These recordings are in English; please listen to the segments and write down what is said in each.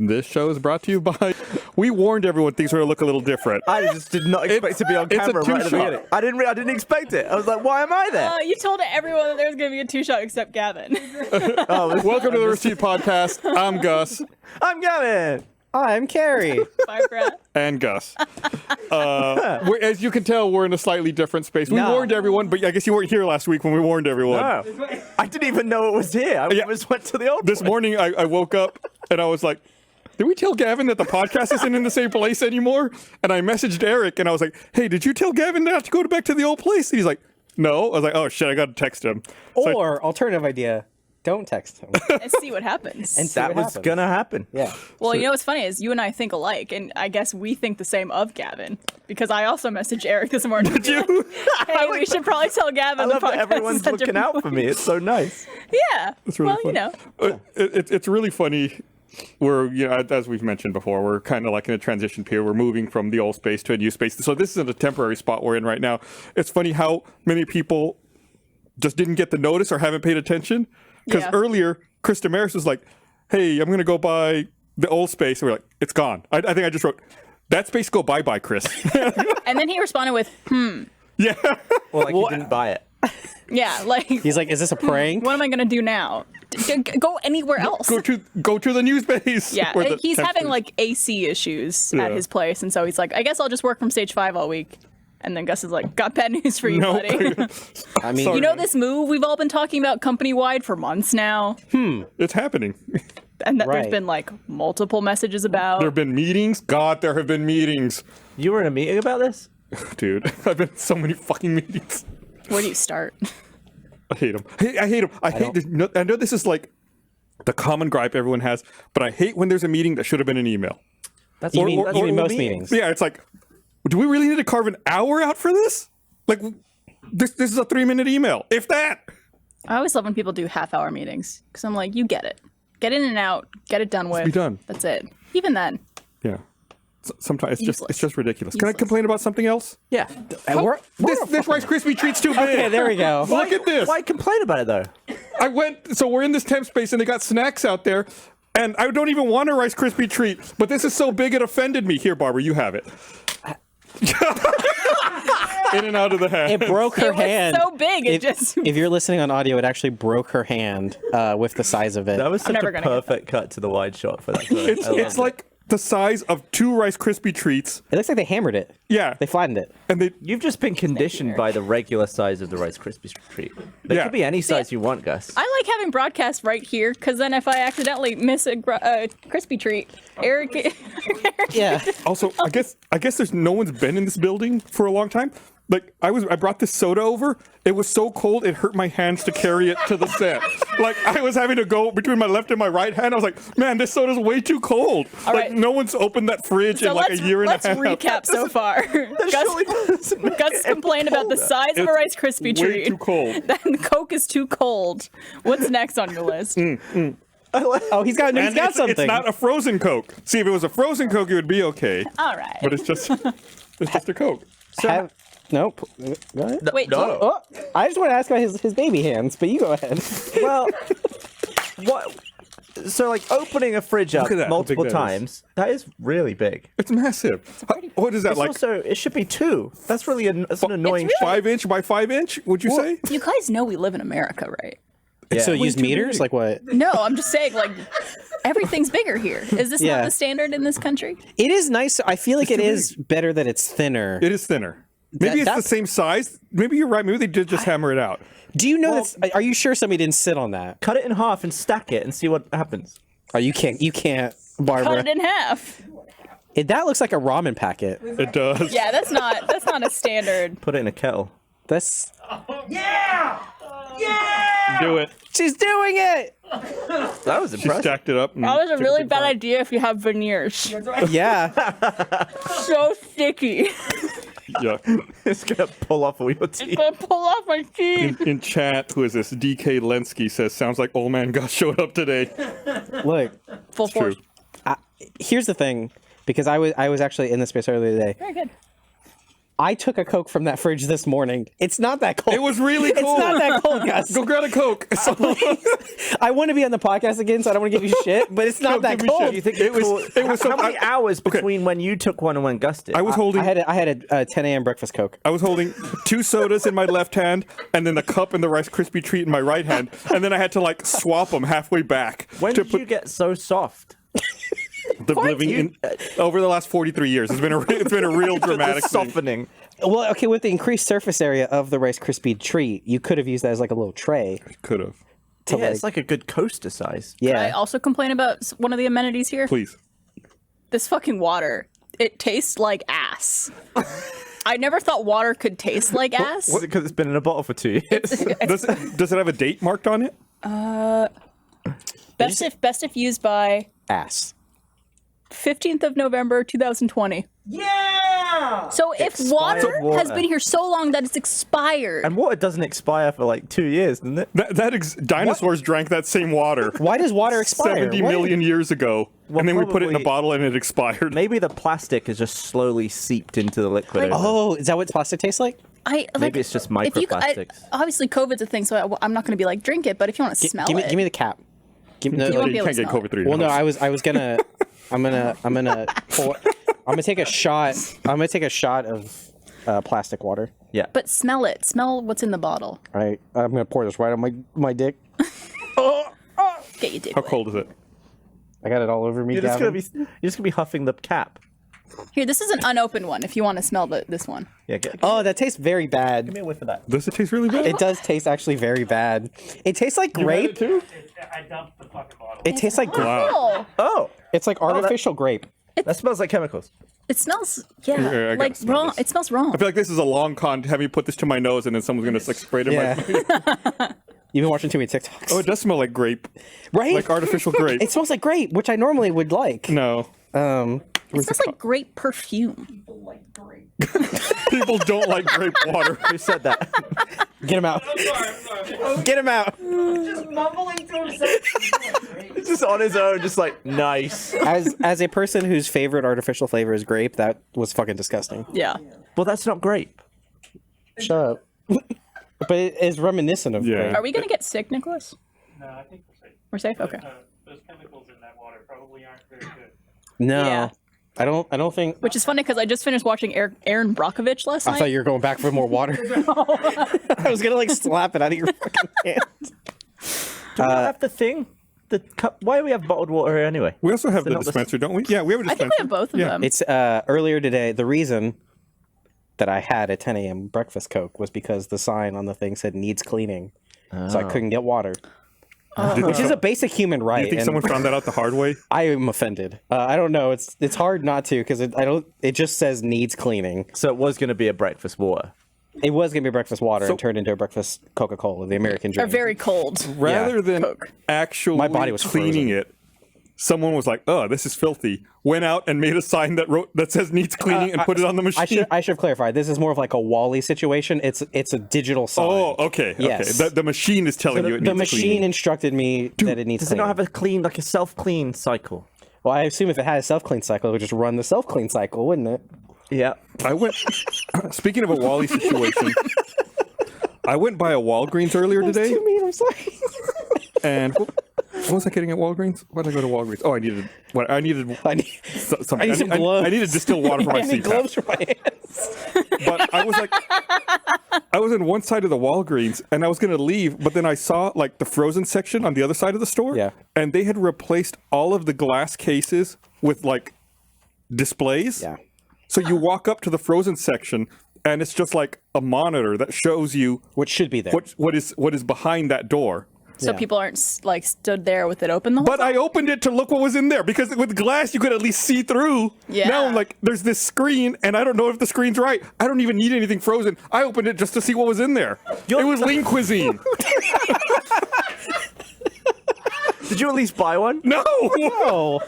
This show is brought to you by... We warned everyone things were going to look a little different. I just did not expect to be on camera right at the beginning. I didn't expect it. I was like, why am I there? You told everyone that there was going to be a two-shot except Gavin. Welcome to the Rooster Teeth podcast. I'm Gus. I'm Gavin. I'm Kerry. Barbara. And Gus. As you can tell, we're in a slightly different space. We warned everyone, but I guess you weren't here last week when we warned everyone. No. I didn't even know it was here. I just went to the old This place. morning, I woke up and I was like, did we tell Gavin that the podcast isn't in the same place anymore? And I messaged Eric and I was like, hey, did you tell Gavin not to go back to the old place? And he's like, no. I was like, oh shit, I got to text him. Or, alternative idea, don't text him. And see what happens. And see That what was happens. gonna happen. Yeah. Well, you know what's funny is you and I think alike, and I guess we think the same of Gavin, because I also messaged Eric this morning. Did you? Hey, we should probably tell Gavin I the love podcast that everyone's is such a- looking out for me. It's so nice. Yeah. It's really well, funny. you know. It's really funny. We're, as we've mentioned before, we're kind of like in a transition period. We're moving from the old space to a new space. So this isn't a temporary spot we're in right now. It's funny how many people just didn't get the notice or haven't paid attention. Because earlier, Chris Damaris was like, hey, I'm going to go by the old space. And we're like, it's gone. I think I just wrote, that space go bye-bye, Chris. And then he responded with, Yeah. Well, you didn't buy it. Yeah, like, He's like, is this a prank? what am I going to do now? Go anywhere else. Go to the new space. Yeah, Where the he's temp having is. like AC issues at his place, and so he's like, I guess I'll just work from stage 5 all week. And then Gus is like, got bad news for you, No. buddy. I mean, Sorry. You know this move we've all been talking about company-wide for months now? It's happening. And that there's Right. been like multiple messages about. There have been meetings. God, there have been meetings. You were in a meeting about this? Dude, I've been in so many fucking meetings. Where do you start? I hate them. I hate them. I hate this. I know this is like the common gripe everyone has, but I hate when there's a meeting that should have been an email. That's you mean, that's you mean all most the meetings. Yeah, it's like, do we really need to carve an hour out for this? Like, this is a 3-minute email, if that. I always love when people do half-hour meetings because I'm like, you get it. Get in and out. Get it done with. be done. That's it. Even then. Yeah. Sometimes it's Useless. just ridiculous. Can I Useless. complain about something else? Yeah. And we're This Rice Krispie treat's too big. okay, there we go. Look at this. Why complain about it though? So we're in this temp space and they got snacks out there, and I don't even want a Rice Krispie treat, but this is so big it offended me. Here, Barbara, you have it. In and out of the hand. It broke her It was hand. so big, it just- If you're listening on audio, it actually broke her hand with the size of it. That was such never a gonna get perfect cut to the wide shot for that. It's like the size of 2 Rice Krispie treats. It looks like they hammered it. Yeah. They flattened it. And they You've just been conditioned by the regular size of the Rice Krispie treat. They Yeah. could be any size you want, Gus. I like having broadcasts right here because then if I accidentally miss a crispy treat, Eric. Yeah. also I guess there's no one's been in this building for a long time. Like I brought this soda over. It was so cold it hurt my hands to carry it to the set. Like I was having to go between my left and my right hand. I was like, man, this soda's way too cold. All like right. no one's opened that fridge So in like a year and a half. let's recap so far. Gus complained about the size of a Rice Krispie Way treat. too cold. Then the Coke is too cold. What's next on your list? Oh, he's got And something. it's not a frozen Coke. See, if it was a frozen Coke, it would be okay. All right. But it's just a Coke. Nope. Go ahead. Wait, No. Oh, I just want to ask about his baby hands, but you go ahead. Well, what? So, like, opening a fridge up Look at that, how multiple big that is. times, that is really big. It's massive. What is that, It's like also, it should be 2. That's really that's an annoying really- 5 inch by 5 inch, would you say? you guys know we live in America, right? Yeah. So Way use too meters? big. Like what? No, I'm just saying, like, everything's bigger here. Is this Yeah. not the standard in this country? It is nice. I feel like it too is better that it's thinner. It is thinner. Maybe it's the that's- same size. Maybe you're right. Maybe they did just hammer it out. Do you know that? Are you sure somebody didn't sit on that? Cut it in half and stack it and see what happens. Oh, you can't, Cut Barbara. it in half. That looks like a ramen packet. It does. Yeah, that's not a standard. Put it in a kettle. That's. Do it. She's doing it. That was She impressive. stacked it up. And That was a took really big bad bite. idea if you have veneers. Yeah. So sticky. Yeah. It's gonna pull off all your teeth. Gonna pull off my teeth. In chat, who is this? DK Lenski says, sounds like old man Gus showed up today. Look. Full force. True. Here's the thing, because I was actually in this space earlier today. Very good. I took a Coke from that fridge this morning. It's not that cold. It was really cold. It's not that cold, Gus. Go grab a Coke. I want to be on the podcast again, so I don't want to give you shit, but it's not that give me cold. shit. Do you think It was how many hours between when you took one and when Gus did? I was holding. I had a 10 a.m. breakfast Coke. I was holding 2 sodas in my left hand, and then the cup and the Rice Krispie treat in my right hand, and then I had to like swap them halfway back. When did you get so soft? Over the last 43 years, it's been a real dramatic thing. Softening. Well, okay, with the increased surface area of the Rice Krispie treat, you could have used that as like a little tray. Could have. Yeah, it's like a good coaster size. Yeah. Can I also complain about one of the amenities here? Please. This fucking water. It tastes like ass. I never thought water could taste like ass. Is it because it's been in a bottle for 2 years? Does it have a date marked on it? Best if used by Ass. 15th of November 2020. Yeah! So if water has water. been here so long that it's expired. And water doesn't expire for like 2 years, doesn't it? Dinosaurs drank that same water. Why does water expire? 70 million years ago, and then we put it in a probably- bottle and it expired. Maybe the plastic is just slowly seeped into the liquid. Oh, is that what plastic tastes like? Maybe it's just if you- microplastics. obviously, COVID's a thing, so I'm not going to be like, drink it, but if you want to smell Give me, it. give me the cap. Give me the, You won't be You able can't to get smell COVID it. through. well, no, I was gonna. I'm gonna take a shot. I'm gonna take a shot of plastic water. Yeah. But smell it. Smell what's in the bottle. All right, I'm gonna pour this right on my dick. Get your dick How wet. cold is it? I got it all over me. you're just Gavin. gonna be huffing the cap. Here, this is an unopened one if you want to smell this one. Yeah, give Oh, that tastes very bad. me a whiff of that. Does it taste really bad? It does taste actually very bad. It tastes like grape. too? I dumped the fucking bottle. It tastes like grape. Oh, Oh, It's like artificial grape. that smells like chemicals. it smells, Here, I gotta like smell wrong. this. It smells wrong. I feel like this is a long con. Have me put this to my nose, and then someone's gonna like spray it in my. Yeah. You've been watching too many TikToks. Oh, it does smell like grape, right? like artificial grape. It smells like grape, which I normally would like. No, It smells like great perfume. people don't like grape water. Who said that? Get him out. Sorry. Get him out. Just mumbling to himself. He's just on his own, just like nice. As a person whose favorite artificial flavor is grape, that was fucking disgusting. Yeah. Well, that's not grape. Shut up. But it is reminiscent of Yeah. grape. Are we gonna get sick, Nicholas? No, I think we're safe. We're safe. Okay. Those chemicals in that water probably aren't very good. No. Yeah. I don't think. Which is funny because I just finished watching Aaron Brockovich last I night. thought you were going back for more water. I was gonna like slap it out of your fucking hand. Do we not have the thing? The cup? Why do we have bottled water here anyway? We also have They're the not the- dispenser, don't we? Yeah, we have a I dispenser. think we have both of Yeah. them. It's earlier today. The reason that I had a 10 a.m. breakfast Coke was because the sign on the thing said needs cleaning, so I couldn't get water, which is a basic human right. You think and someone found that out the hard way? I am offended. I don't know. It's hard not to because it just says needs cleaning. So it was going to be a breakfast water. It was gonna be breakfast water and turned into a breakfast Coca-Cola, the American Are dream. very cold. Rather than Coke. actually My body was cleaning frozen. it, someone was like, "Oh, this is filthy." Went out and made a sign that says needs cleaning and put it on the machine. I should have clarified. This is more of like a Wall-E situation. It's a digital sign. Oh, okay. Yes. Okay. The machine is telling you it The needs machine cleaning. instructed me that it needs Does it cleaning. not have a self-clean cycle? Well, I assume if it had a self-clean cycle, it would just run the self-clean cycle, wouldn't it? Yeah. I went. Speaking of a Wally situation, I went by a Walgreens earlier today, Too mean, I'm sorry. and what was I getting at Walgreens? Why did I go to Walgreens? Oh, I needed what? I needed I need, something. I need some gloves. I needed distilled water for my I need CPAP. gloves for my hands. But I was like, I was in one side of the Walgreens, and I was gonna leave, but then I saw like the frozen section on the other side of the store. Yeah. And they had replaced all of the glass cases with like displays. Yeah. So you walk up to the frozen section, and it's just like a monitor that shows you Which should be there. what is behind that door. So Yeah. people aren't like stood there with it open the whole But time. I opened it to look what was in there because with glass you could at least see through. Yeah. Now I'm like, there's this screen, and I don't know if the screen's right. I don't even need anything frozen. I opened it just to see what was in there. It was lean cuisine. Did you at least buy one? No. Oh,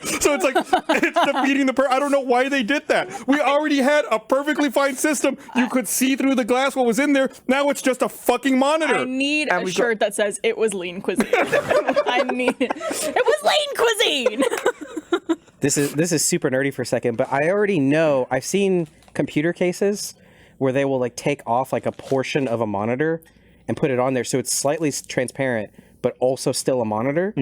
So it's like it's defeating the I don't know why they did that. We already had a perfectly fine system. You could see through the glass what was in there. Now it's just a fucking monitor. I need And a we shirt that says it was lean cuisine. I need it. It was lean cuisine. this is super nerdy for a second, but I already know. I've seen computer cases where they will like take off like a portion of a monitor and put it on there so it's slightly transparent but also still a monitor.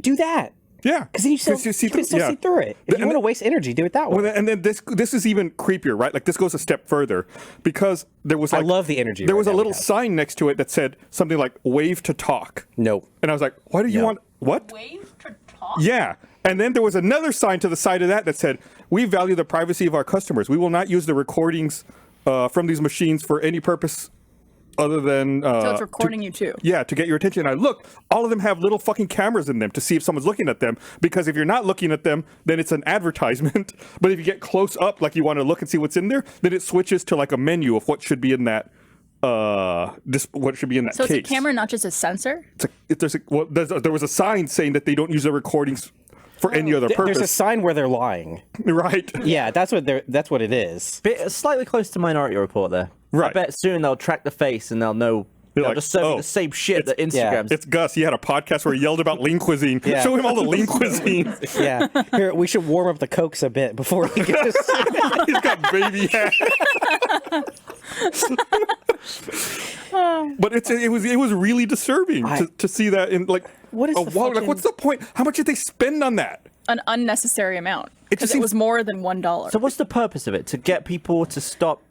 Do that. Yeah, Because then you can still see through it. If you want to waste energy, do it that way. Well, and then this is even creepier, right? Like this goes a step further because there was I love the energy. There was a right now little we have. sign next to it that said something like "Wave to talk." Nope. And I was like, "Why do you want what?" Wave to talk. Yeah. And then there was another sign to the side of that said, "We value the privacy of our customers. We will not use the recordings from these machines for any purpose other than So it's recording you too. Yeah, to get your attention. And I look, all of them have little fucking cameras in them to see if someone's looking at them. Because if you're not looking at them, then it's an advertisement. But if you get close up, like you want to look and see what's in there, then it switches to like a menu of what should be in that. What should be in that So case. it's a camera, not just a sensor. There was a sign saying that they don't use the recordings for any other purpose. There's a sign where they're lying. Right. Yeah, that's what it is. Bit slightly close to Minority Report there. Right. I bet soon they'll track the face and they'll know. They'll like, just serve oh, you the same shit that Instagram's. It's Gus. He had a podcast where he yelled about lean cuisine. Yeah. Show him all the lean cuisine. Yeah. Here, we should warm up the Cokes a bit before he goes. He's got baby hair. But it was really disturbing to see that in like What is a the wallet. Like, fucking- what's the point? How much did they spend on that? An unnecessary amount. It Because just it seems- was more than $1. So what's the purpose of it? To get people to stop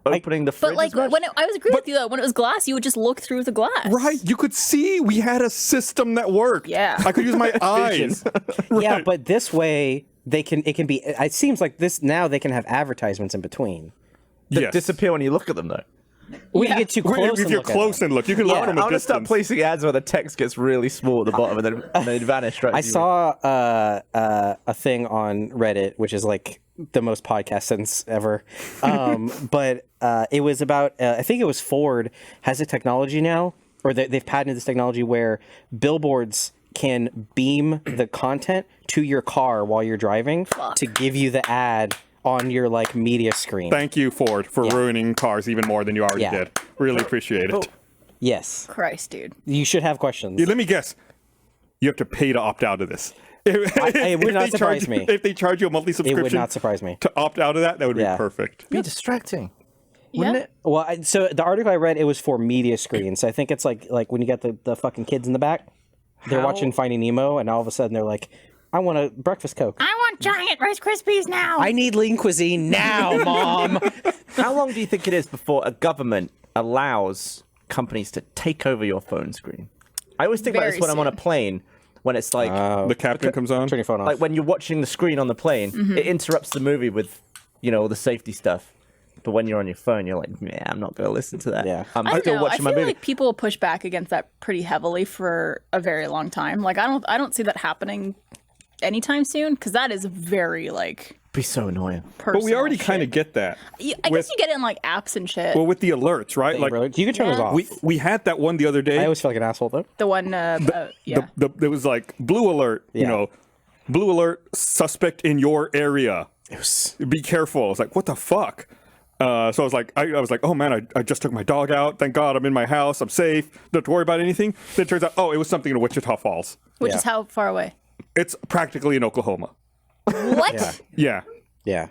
opening the fridge? But like as much? I was agree with you though. When it was glass, you would just look through the glass. Right. You could see we had a system that worked. Yeah. I could use my eyes. Yeah, Right. but this way it can be. It seems like this now they can have advertisements in between. That Yes. disappear when you look at them though. When you get too close, If and you're look at close them. and look, you can look Yeah. from I a want to start distance. placing ads where the text gets really small at the bottom and then they vanish. Right. I saw a thing on Reddit, which is like the most podcast sense ever. But it was about, I think it was Ford has a technology now, or they've patented this technology where billboards can beam the content to your car while you're driving to give you the ad on your like media screen. Thank you, Ford, for ruining cars even more than you already Yeah. did. Really appreciate it. Yes. Christ, dude. You should have questions. Yeah, let me guess. You have to pay to opt out of this. It would not they charge surprise me. If they charge you a monthly It subscription would not surprise me. to opt out of that, that would Yeah. be perfect. Be distracting. Yeah. Wouldn't it? Well, so the article I read, it was for media screens. So I think it's like when you get the fucking kids in the back, they're watching Finding Nemo, and all of a sudden they're like, I want a breakfast Coke. I want giant Rice Krispies now. I need lean cuisine now, Mom. How long do you think it is before a government allows companies to take over your phone screen? I always think about Very this when I'm on a soon. plane, when it's like The captain comes on. Turn your phone off. like when you're watching the screen on the plane, Mm-hmm. it interrupts the movie with, all the safety stuff. But when you're on your phone, you're like, yeah, I'm not going to listen to that. Yeah. I'm I don't still know. I watching feel my movie. like people will push back against that pretty heavily for a very long time. Like I don't see that happening anytime soon because that is very like Be so annoying. personal. But we already kind of shit. get that. I guess you get it in like apps and shit. Well, with the alerts, right? Like you can turn those off. we had that one the other day. I always feel like an asshole though. the one, yeah. There was like blue alert, Yeah. blue alert, suspect in your area. Be careful. I was like, what the fuck? So I was like, oh man, I just took my dog out. Thank God I'm in my house. I'm safe. Don't have to worry about anything. Then it turns out, it was something in Wichita Falls. Which Yeah. is how far away? It's practically in Oklahoma. What? Yeah. Yeah.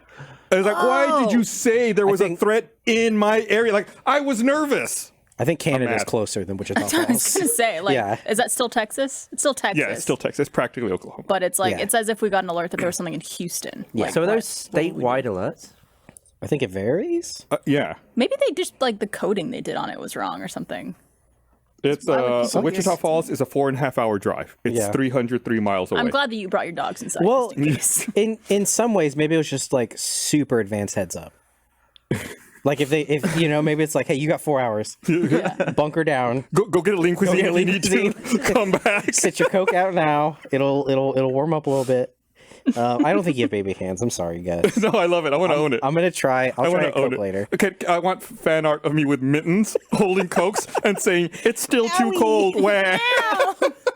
I was like, why did Oh. you say there was a think- threat in my area? Like, I was nervous. I think Canada's mad. closer than Wichita That's what I was Falls. gonna say. Like, Yeah. is that still Texas? It's still Texas. Yeah, it's still Texas. It's practically Oklahoma. But it's like Yeah. it's as if we got an alert that there was something in Houston. Yeah. Like, So are what? those statewide alerts? I think it varies. Yeah. Maybe they just like the coding they did on it was wrong or something. It's Why would people Wichita just- Falls is a 4.5 hour drive. It's Yeah. 303 miles away. I'm glad that you brought your dogs inside. Well, just in case. in some ways, maybe it was just like super advanced heads up. Like if maybe it's like, hey, you got 4 hours. Bunker down. Go get a lean cuisine get a if you lean need to. Come back. Sit your Coke out now. It'll warm up a little bit. I don't think you have baby hands. I'm sorry, guys. No, I love it. I want to own it. I'm gonna try. I'll I try want a to own Coke it later. Okay, I want fan art of me with mittens, holding Cokes, and saying it's still too cold. Wah.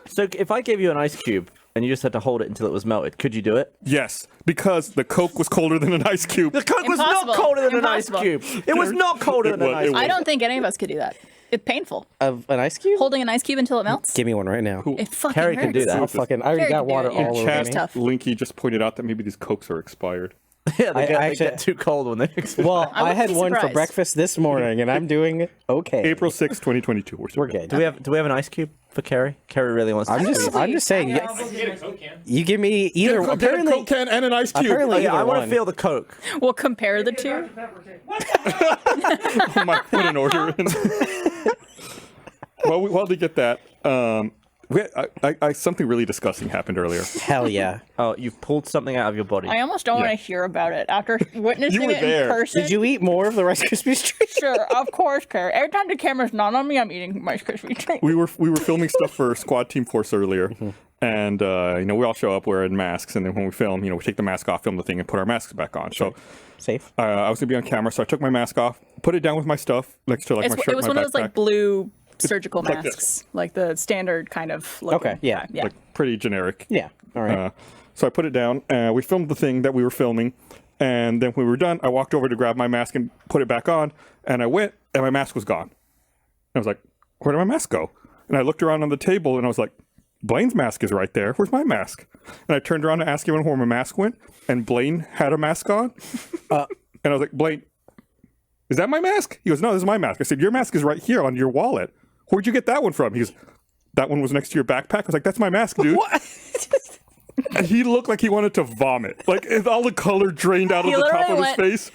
So if I gave you an ice cube and you just had to hold it until it was melted, could you do it? Yes, because the Coke was colder than an ice cube. The Coke was not Impossible. colder than an ice Impossible. cube. It was not colder than It an was- ice it cube. was. I don't think any of us could do that. It's painful. Of an ice cube? Holding an ice cube until it melts. Give me one right now. It fucking Harry hurts. can do that. I'll fucking. I already Carrie got can do water it, yeah. all over Chat me. tough. Linky just pointed out that maybe these Cokes are expired. Yeah, they I get too cold when they explode. Well, I wouldn't had be one for surprised. breakfast this morning, and I'm doing okay. April 6, 2022. We're good. Do we have an ice cube for Kerry? Kerry really wants to. I'm just saying. Yeah. Get a Coke can. You give me either. Get a Apparently, Coke can and an ice cube. apparently Yeah, I either want one. to feel the Coke. We'll compare the two. I might put an order in. While they get that, something really disgusting happened earlier. Hell yeah. Oh, you've pulled something out of your body. I almost don't Yeah. want to hear about it after witnessing You were it there. in person. Did you eat more of the Rice Krispies treat? Sure, of course, Carrie. Every time the camera's not on me, I'm eating my Krispy treat. We were filming stuff for Squad Team Force earlier, and we all show up wearing masks, and then when we film, we take the mask off, film the thing, and put our masks back on. So Safe. I was gonna be on camera, so I took my mask off, put it down with my stuff next to my shirt. It was my one of those like backpack. blue surgical like this. masks, like the standard kind of look. Okay, yeah. yeah. like pretty generic. Yeah. All right. So I put it down. We filmed the thing that we were filming, and then when we were done, I walked over to grab my mask and put it back on, and I went, and my mask was gone. I was like, "Where did my mask go?" And I looked around on the table, and I was like, "Blaine's mask is right there. Where's my mask?" And I turned around to ask him where my mask went, and Blaine had a mask on. And I was like, "Blaine, is that my mask?" He goes, "No, this is my mask." I said, "Your mask is right here on your wallet. Where'd you get that one from?" He goes, "That one was next to your backpack." I was like, "That's my mask, dude." And he looked like he wanted to vomit. Like all the color drained out of He the top of literally his went- face.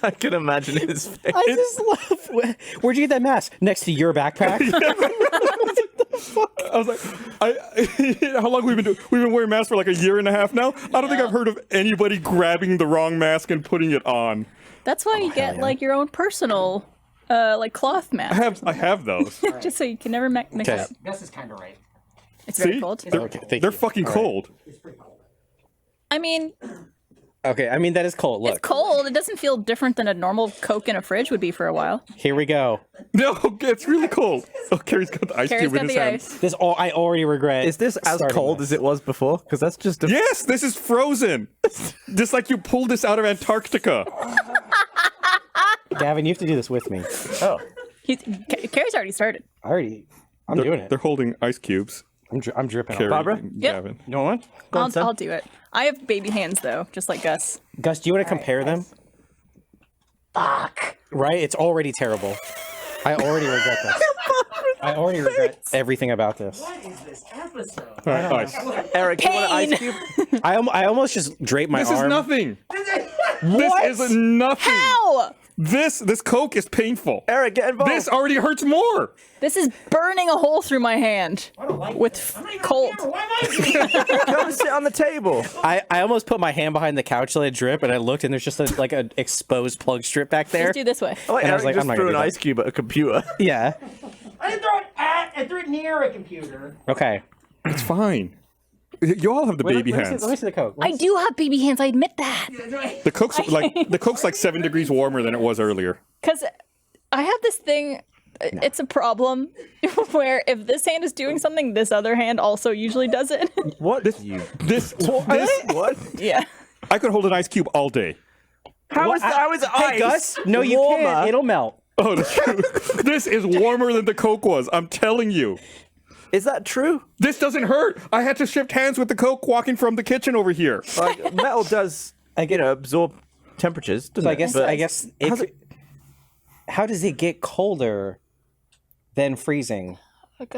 I can imagine his face. I just love. Where'd you get that mask? Next to your backpack. I was like, how long we've been doing? We've been wearing masks for like a year and a half now. I don't think I've heard of anybody grabbing the wrong mask and putting it on. That's why you get like your own personal, like cloth mask, I have those. just so you can never mix Okay. up. Gus is kind of right. It's very See? cold. They're fucking cold. I mean, Okay. I mean that is cold. it's Look. cold. It doesn't feel different than a normal Coke in a fridge would be for a while. Here we go. No, it's really cold. Oh, Carrie's got the ice Carrie's cube in got his the hand. ice. This all I already regret. Is this as starting cold this. as it was before? Because that's just a... Yes, this is frozen. Just like you pulled this out of Antarctica. Gavin, you have to do this with me. Oh. Carrie's already started. I'm doing it. They're holding ice cubes. I'm dripping. Carrie Barbara? and Yep. Gavin. You know what? I'll do it. I have baby hands though, just like Gus. Gus, do you want to compare them? Fuck. Right? It's already terrible. I already regret this. I already regret everything about this. What is this episode? All right, ice. Eric, you want an ice Pain. cube? I almost just draped my This arm. is nothing. This is nothing. Ow! This Coke is painful. Eric, get involved. This already hurts more. This is burning a hole through my hand with cold. Why am I Go and sit on the table. I almost put my hand behind the couch to let it drip, and I looked, and there's just like an exposed plug strip back there. Let's do this way. Oh, wait, And I Eric was like, just I'm not threw gonna an do ice cube at a computer. Yeah. I didn't throw it at. I threw it near a computer. Okay. It's fine. You all have the baby hands. Let me see the Coke. I do have baby hands. I admit that. The Coke's like 7 degrees warmer than it was earlier. Because I have this thing. It's a problem where if this hand is doing something, this other hand also usually does it. What? This What? Yeah. I could hold an ice cube all day. How is ice? Hey, Gus. No, you warmer? can't. It'll melt. Oh, that's true. This is warmer than the Coke was. I'm telling you. Is that true? This doesn't hurt. I had to shift hands with the Coke walking from the kitchen over here. Like metal does, absorb temperatures, doesn't So I it? guess. But I guess. How does it get colder than freezing? Like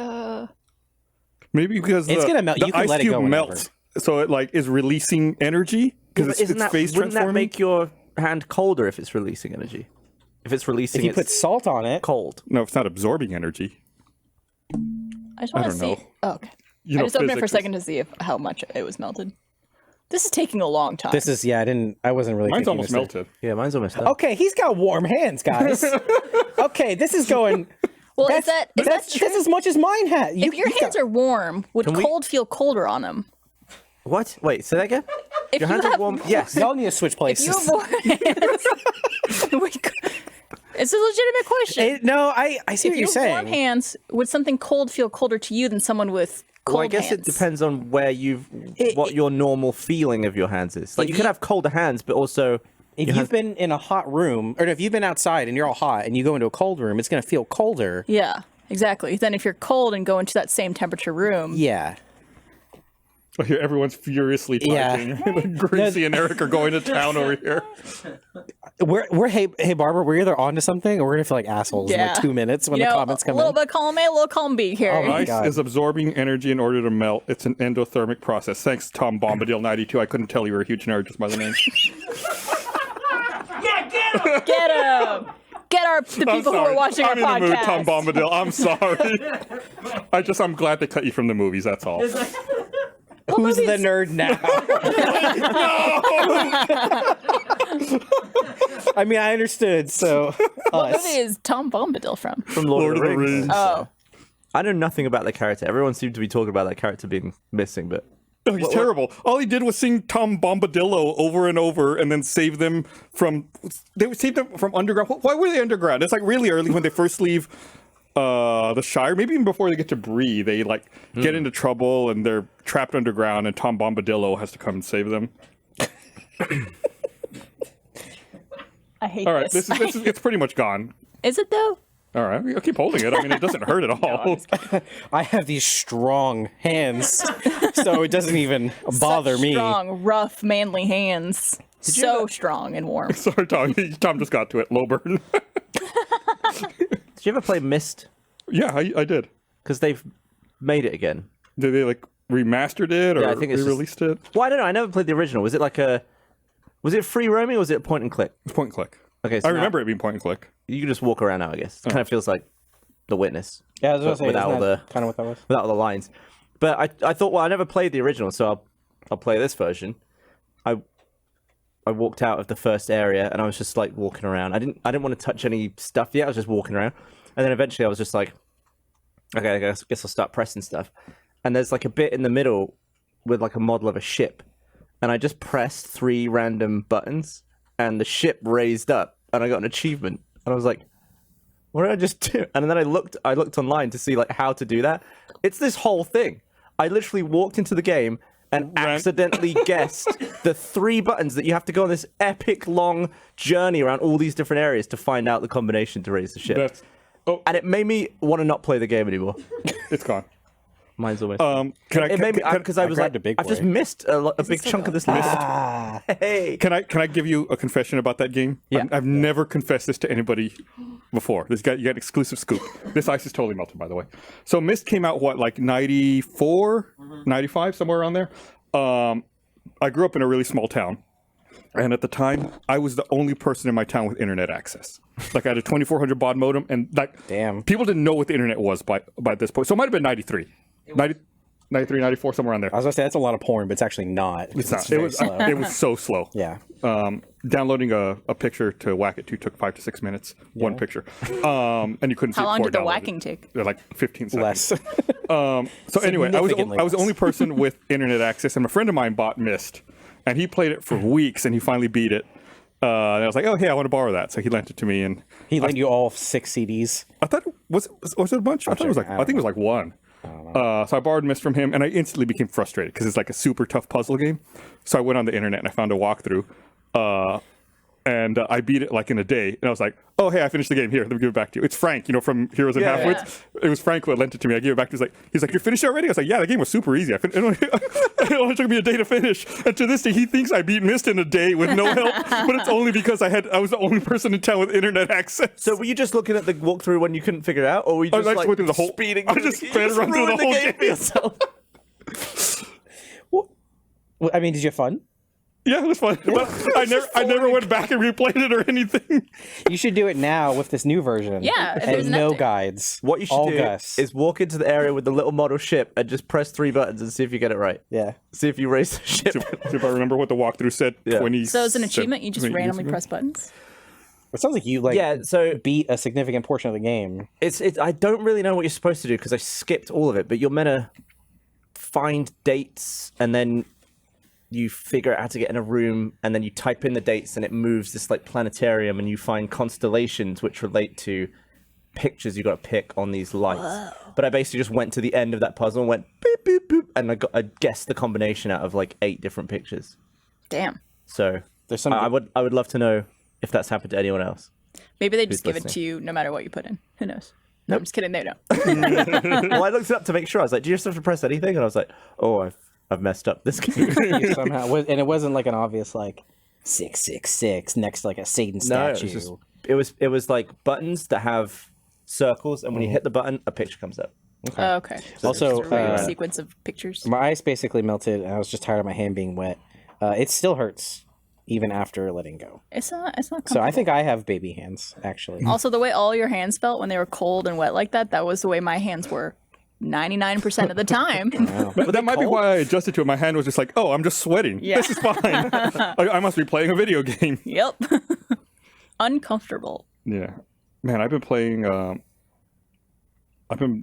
Maybe because It's gonna melt. the You can ice let it cube go whenever. melts, so it like is releasing energy because it's Isn't that, phase wouldn't that transforming. make your hand colder if it's releasing energy? If it's releasing, If you it's put salt on it, cold. No, it's not absorbing energy. I just want to don't see. know. Oh, okay. You I know just opened it for a physics. second to see how much it was melted. This is taking a long time. this is I wasn't really. Mine's thinking almost this melted. Yeah, mine's almost done. Okay, he's got warm hands, guys. Okay, this is going. well, That's that's that's as much as mine had. if your hands are warm, would we- cold feel colder on them? What? Wait, say that again? If Your you hands are have, warm? Yes. Y'all need to switch If places. you have warm hands, it's a legitimate question. No, I see If what you you're have saying. warm hands, would something cold feel colder to you than someone with cold Well, I guess hands? it depends on where what your normal feeling of your hands is. Like If you can you- have colder hands, but also If your you've been in a hot room, or if you've been outside and you're all hot, and you go into a cold room, it's going to feel colder. Yeah, exactly. Then if you're cold and go into that same temperature room, Yeah. I hear everyone's furiously typing. Gracie and Eric are going to town over here. We're hey Barbara, we're either onto something or we're gonna feel like assholes in like 2 minutes when the comments come a little in. bit column A, a little column B here. Ice God. is absorbing energy in order to melt. It's an endothermic process. Thanks, Tom Bombadil 92. I couldn't tell you were a huge nerd just by the name. Yeah, get him! Get him! Get the people who are watching our I'm in the mood, podcast. Tom Bombadil. I'm sorry. I'm glad they cut you from the movies. That's all. Who's the nerd now? I mean, I understood. So What movie is Tom Bombadil from? From Lord of the Rings. Oh, I know nothing about the character. Everyone seemed to be talking about that character being missing, but No, he's terrible. All he did was sing Tom Bombadillo over and over, and then save them from. They would save them from underground. Why were they underground? It's like really early when they first leave the Shire. Maybe even before they get to Bree, they like get into trouble and they're trapped underground, and Tom Bombadillo has to come and save them. I hate All right, this. this is it's pretty much gone. Is it though? All right, I'll keep holding it. I mean, it doesn't hurt at all. I have these strong hands, so it doesn't even bother Such me. Strong, rough, manly hands. So strong and warm. Sorry, Tom. Tom just got to it. Low burn. did you ever play Myst? Yeah, I did. Because they've made it again. Did they like remastered it or Yeah, I think it's just- re-released it? Well, I don't know. I never played the original. Was it free roaming or was it point and click? It's point and click. Okay, so I now remember it being point and click. you can just walk around now, I guess. It kind of feels like The Witness. Yeah, I was gonna say, without isn't all that kind of what that was. without all the lines. But I thought, well, I never played the original, so I'll play this version. I walked out of the first area and I was just like walking around. I didn't want to touch any stuff yet. I was just walking around, and then eventually I was just like, okay, I guess I'll start pressing stuff. And there's like a bit in the middle with like a model of a ship, and I just pressed 3 random buttons, and the ship raised up, and I got an achievement. And I was like, what did I just do? And then I looked online to see like how to do that. It's this whole thing. I literally walked into the game and accidentally guessed the 3 buttons that you have to go on this epic long journey around all these different areas to find out the combination to raise the ship. And it made me want to not play the game anymore. It's gone. Mine's almost. It made me because I was like, grabbed a big I've just boy. missed a big chunk of this list. Hey, Can I give you a confession about that game? Yeah. I've never confessed this to anybody before. You got an exclusive scoop. This ice is totally melted, by the way. So Myst came out, what, like 94, 95, somewhere around there? I grew up in a really small town. And at the time, I was the only person in my town with internet access. Like I had a 2400 baud modem, and like Damn. people didn't know what the internet was by this point. So it might have been 93. 93, 94, somewhere on there. I was gonna say that's a lot of porn, but it's actually not. It's not. It very was slow. it was so slow. Yeah. Downloading a picture to whack it to took 5 to 6 minutes. One picture. And you couldn't see How it long before did the downloaded. whacking take? Like 15 seconds. Less. So anyway, I was Significantly the less. only person with internet access, and a friend of mine bought Myst, and he played it for weeks, and he finally beat it. And I was like, oh, hey, I want to borrow that. So he lent it to me, and He lent you all 6 CDs. I thought was it a bunch? I thought it was like I think it was like one. So I borrowed Myst from him, and I instantly became frustrated because it's like a super tough puzzle game. So I went on the internet and I found a walkthrough, and I beat it like in a day. And I was like, "Oh, hey, I finished the game. Here, let me give it back to you." It's Frank, from Heroes and Halfwits. It was Frank who lent it to me. I gave it back to him. He's like, "You're finished already?" I was like, "Yeah, the game was super easy. It only took me a day to finish." And to this day, he thinks I beat Myst in a day with no help, but it's only because I was the only person in town with internet access. so were you just looking at the walkthrough when you couldn't figure it out, or were you just I like went through the whole speeding? I just You sped around through ruined the whole game game. for yourself. Well, I mean, did you have fun? Yeah, it was fun. But I never went back and replayed it or anything. You should do it now with this new version. Yeah, if there's and an no update. guides. What you should all do Gus. is walk into the area with the little model ship and just press 3 buttons and see if you get it right. Yeah. See if you raise the ship. See if I remember what the walkthrough said. Yeah. 20. So as an achievement, you just 20 years randomly ago. press buttons? It sounds like you Yeah, so beat a significant portion of the game. it's I don't really know what you're supposed to do because I skipped all of it, but you're meant to find dates and then you figure out how to get in a room and then you type in the dates and it moves this like planetarium and you find constellations which relate to pictures you got to pick on these lights. Whoa. But I basically just went to the end of that puzzle and went boop boop boop and I guessed the combination out of like 8 different pictures. Damn. So There's some I would love to know if that's happened to anyone else. Maybe they just Who's give it listening? to you no matter what you put in. Who knows? No, I'm just kidding. They don't. Well, I looked it up to make sure. I was like, do you just have to press anything? And I was like, oh, I've messed up this game. You somehow, and it wasn't like an obvious like 666 next to like a Satan No, statue. it was like buttons that have circles, and when you hit the button, a picture comes up. Oh, okay. Also, Just a regular sequence of pictures. My ice basically melted, and I was just tired of my hand being wet. It still hurts even after letting go. It's not So I comfortable. think I have baby hands, actually. Also, the way all your hands felt when they were cold and wet like that was the way my hands were 99% of the time. But that might be why I adjusted to it. My hand was just like, oh, I'm just sweating. Yeah. This is fine. I must be playing a video game. Yep. Uncomfortable. Yeah. Man, I've been playing.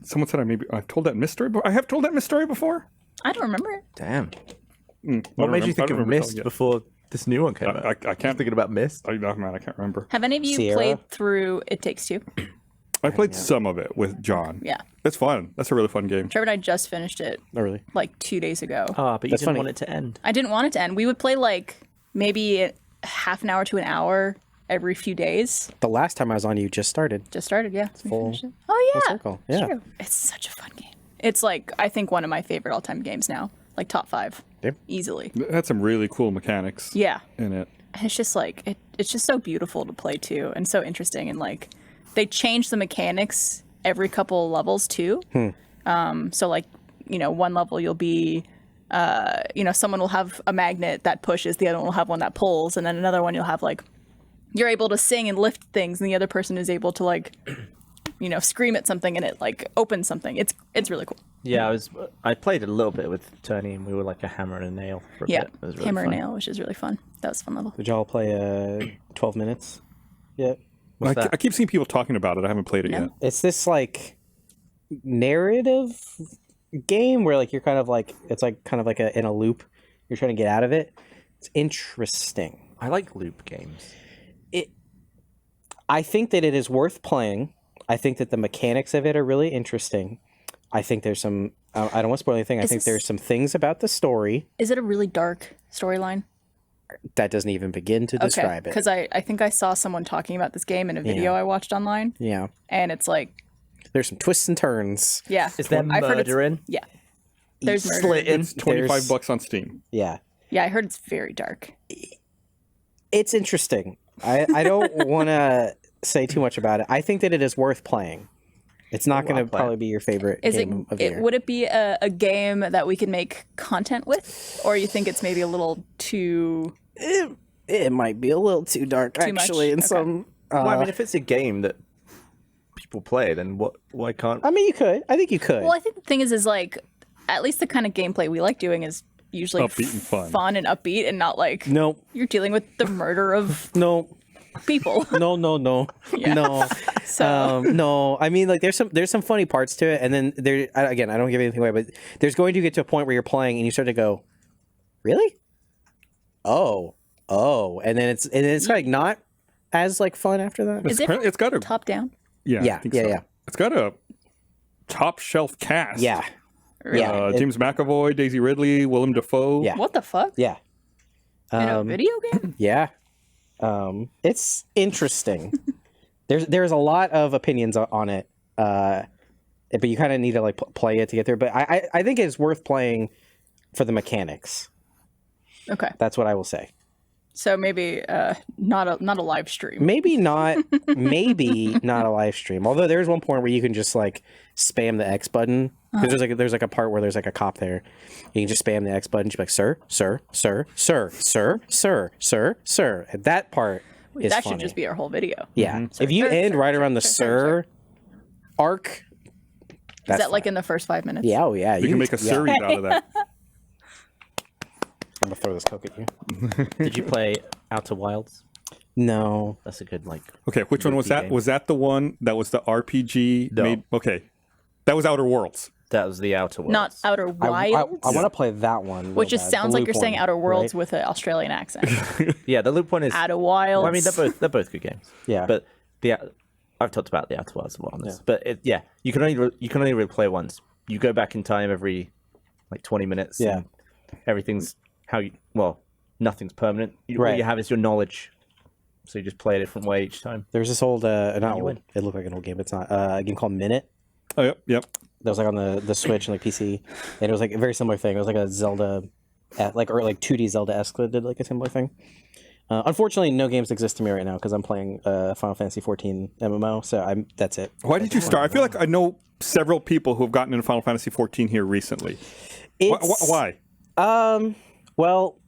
Someone said I've told that Myst story before. I have told that Myst story before? I don't remember it. Damn. I What don't made you remember- think I don't of remember Myst telling it. before this new one came out? I can't. Thinking about Myst. Man, I can't remember. Have any of you Sierra? played through It Takes Two? I played some of it with John. Yeah. It's fun. That's a really fun game. Trevor and I just finished it Not really. like 2 days ago. Ah, but you That's didn't funny. want it to end. I didn't want it to end. We would play like maybe half an hour to an hour every few days. The last time I was on, you just started. Just started, yeah. We full- finished it. Oh yeah, circle, yeah. True. It's such a fun game. It's like I think one of my favorite all-time games now, like top 5, Yep. easily. It had some really cool mechanics Yeah, in it. and it's just like it's just so beautiful to play too, and so interesting. And like they change the mechanics every couple of levels too. So like one level you'll be. Someone will have a magnet that pushes, the other one will have one that pulls, and then another one you'll have like you're able to sing and lift things, and the other person is able to like, scream at something and it like opens something. It's really cool. Yeah, I played a little bit with Tony, and we were like a hammer and a nail for a Yeah, bit. It was really hammer fun. and nail, which is really fun. That was a fun level. Did y'all play 12 minutes? Yeah. What's that? I keep seeing people talking about it. I haven't played it yet. It's this like narrative game where like you're kind of like it's like kind of like in a loop. You're trying to get out of it. It's interesting. I like loop games. I think that it is worth playing. I think that the mechanics of it are really interesting. I think there's some. I don't want to spoil anything. I think this- there's some things about the story Is it a really dark storyline? that doesn't even begin to describe it. Because I think I saw someone talking about this game in a video I watched online, Yeah, and it's like, there's some twists and turns. yeah. Is there I've heard it's- murder in? Yeah. There's murder. Slitting. It's $25 on Steam. Yeah, Yeah, I heard it's very dark. it's interesting. I don't want to say too much about it. I think that it is worth playing. It's not going to play it. probably be your favorite Is game of the year. would it be a game that we can make content with, or you think it's maybe a little too? It might be a little too dark, Too much? actually. In Okay. some, Well, I mean, if it's a game that people play, then why can't? I mean, you could. I think you could. Well, I think the thing is like, at least the kind of gameplay we like doing is usually Upbeat and fun. and upbeat, and not like No, you're dealing with the murder of no, people. no, no, no, no. So No, I mean, like there's some funny parts to it, and then again, I don't give anything away, but there's going to get to a point where you're playing and you start to go, really? Oh, and then it's like not as like fun after that. is it It's got a top down? yeah, Yeah, I think yeah, so. yeah. It's got a top shelf cast. Yeah, yeah, James McAvoy, Daisy Ridley, Willem Dafoe. Yeah. What the fuck? yeah, In a video game? yeah. It's interesting. There's a lot of opinions on it, but you kind of need to like play it to get there. But I think it's worth playing for the mechanics. Okay, That's what I will say. so maybe not a live stream. Maybe not a live stream. Although there's one point where you can just like spam the X button. Because there's like a part where there's like a cop there. You can just spam the X button. She's like, sir. And that part is That funny. should just be our whole video. Yeah. If you sir, end sir, right sir, around the sir, sir arc, Is that like in the first 5 minutes? yeah, oh yeah. You can make a series out of that. I'm gonna throw this Coke at you. Did you play Outer Wilds? No. That's a good like. Okay, which one was that? game. Was that the one that was the RPG No. made? Okay, that was Outer Worlds. That was the Outer Wilds. Not Outer I Wilds, want to play that one. real which just bad. sounds The like you're loop saying one, Outer Worlds right? with an Australian accent. Yeah, the loop one is. Outer Wilds. Well, I mean, they're both good games. Yeah. But I've talked about the Outer Wilds a lot on this. But you can only really play once. You go back in time every like 20 minutes. Yeah. And everything's nothing's permanent. All Right. you have is your knowledge. So you just play a different way each time. There's this old, not you old. win. It looked like an old game. But it's not. A game called Minute. Oh, yep. that was like on the Switch and like PC, and it was like a very similar thing. It was like a Zelda, like 2D Zelda-esque that did like a similar thing. Unfortunately, no games exist to me right now because I'm playing Final Fantasy 14 MMO. So that's it. Why did you start? I feel like I know several people who have gotten into Final Fantasy 14 here recently. Why? Well,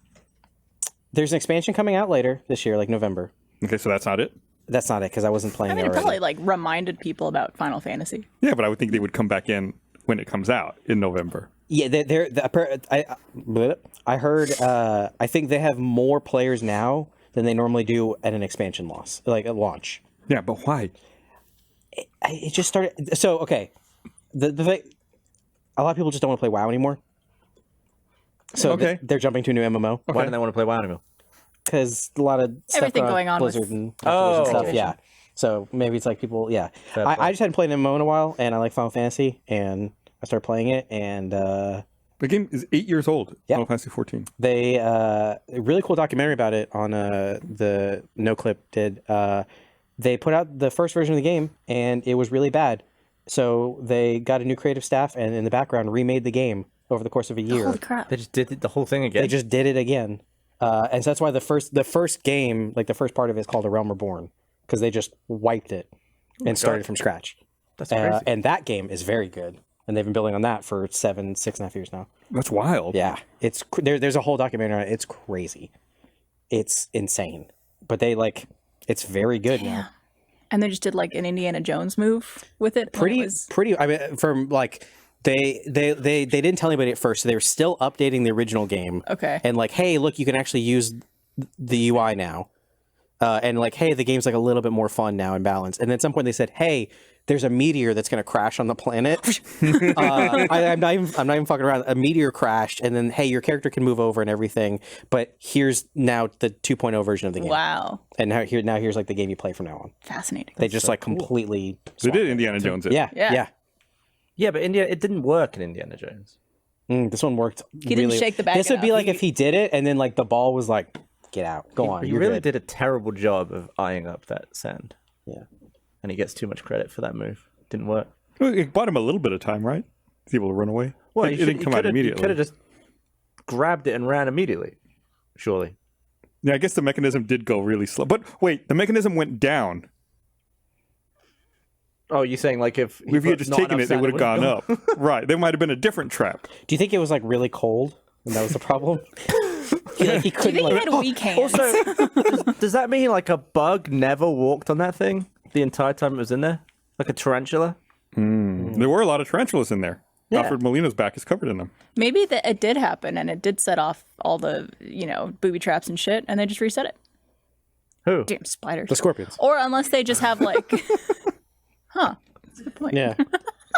there's an expansion coming out later this year, like November. Okay, so that's not it? That's not it because I wasn't playing I mean, it it already. probably like reminded people about Final Fantasy. Yeah, but I would think they would come back in when it comes out in November. Yeah, I heard. I think they have more players now than they normally do at an expansion like a launch. Yeah, but why? It just started. So okay, the thing, a lot of people just don't want to play WoW anymore. So Okay. they're jumping to a new MMO Why do they want to play WoW anymore? because a lot of stuff Everything going on Blizzard with and Oh. Activision stuff. Yeah. So maybe it's like people. Yeah, Fair I play. just hadn't played an MMO in a while, and I like Final Fantasy, and I started playing it, and The game is 8 years old. Yeah. Final Fantasy 14. they a really cool documentary about it on the NoClip did. They put out the first version of the game, and it was really bad. So they got a new creative staff, and in the background remade the game over the course of a year. Holy crap! They just did the whole thing again. They just did it again, and so that's why the first game, like the first part of it, is called A Realm Reborn, because they just wiped it and started from scratch. That's crazy. And that game is very good, and they've been building on that for 6.5 years now. That's wild. Yeah, there's a whole documentary on it. It's crazy, it's insane, but it's very good now. And they just did like an Indiana Jones move with it. when it was- Pretty. I mean, from like they didn't tell anybody at first, so they were still updating the original game. Okay. And like, hey, look, you can actually use the UI now, and like, hey, the game's like a little bit more fun now and balanced. And then at some point they said, hey, there's a meteor that's going to crash on the planet. I'm not even fucking around. A meteor crashed, and then hey, your character can move over and everything. But here's now the 2.0 version of the game. Wow, And here's like the game you play from now on. fascinating. They just like completely. They did Indiana Jones it. Yeah, Yeah. yeah. Yeah, but it didn't work in Indiana Jones. This one worked. He didn't shake the bag This would be enough. like if he did it, and then like the ball was like, "Get out, go on." He you're really good." did a terrible job of eyeing up that sand. Yeah. And he gets too much credit for that move. Didn't work. Well, it bought him a little bit of time, right? He's able to run away. Well, it didn't come out He immediately. could have just grabbed it and ran immediately. Surely. Yeah, I guess the mechanism did go really slow. But wait, the mechanism went down. Oh, you're saying like if If you had just taken it, it would have gone up. Right. There might have been a different trap. Do you think it was like really cold, and that was the problem? he Do you couldn't think he like. had weak hands? Does that mean like a bug never walked on that thing the entire time it was in there? Like a tarantula? There were a lot of tarantulas in there. Alfred Molina's back is covered in them. Maybe that it did happen, and it did set off all the booby traps and shit, and they just reset it. Who? Damn spiders. The scorpions. Or unless they just have like, huh? That's a good point. Yeah. They're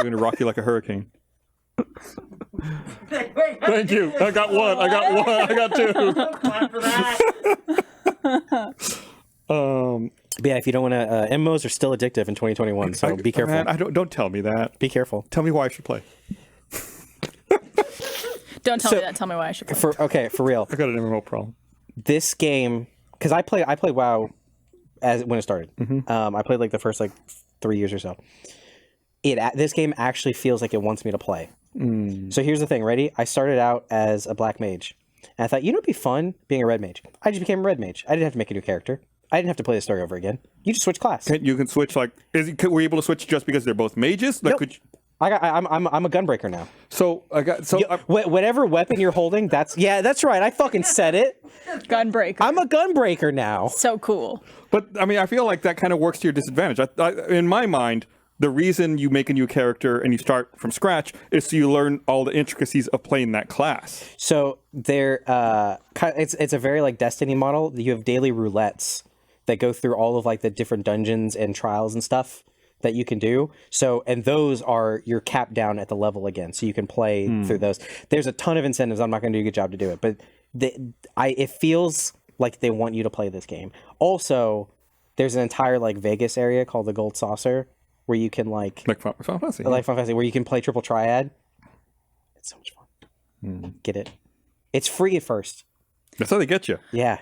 going to rock you like a hurricane. Wait, Thank you. I got one. I got one. I got two. clap for that. But yeah, if you don't want to, MMOs are still addictive in 2021, so be careful. Man, don't tell me that. Be careful. Tell me why I should play. Don't tell me that. Tell me why I should play. For real. I got an MMO problem. This game, because I played WoW when it started. I played like the first like 3 years or so. This game actually feels like it wants me to play. So here's the thing, ready? I started out as a black mage, and I thought, it'd be fun being a red mage. I just became a red mage. I didn't have to make a new character. I didn't have to play the story over again. You just switch class. You can switch were you able to switch just because they're both mages? Like, Nope. could you, I'm a gunbreaker now. whatever Whatever weapon you're holding, that's right. I fucking said it. Gunbreaker. I'm a gunbreaker now. So cool. But I mean, I feel like that kind of works to your disadvantage. In my mind, the reason you make a new character and you start from scratch is so you learn all the intricacies of playing that class. So it's a very like Destiny model. You have daily roulettes that go through all of like the different dungeons and trials and stuff that you can do. So, and those are you're capped down at the level again, so you can play through those. There's a ton of incentives. I'm not going to do a good job to do it, but it feels like they want you to play this game. Also, there's an entire like Vegas area called the Gold Saucer where you can like Final Fantasy. Final Fantasy, where you can play triple triad. It's so much fun. Get it? It's free at first. That's how they get you. Yeah.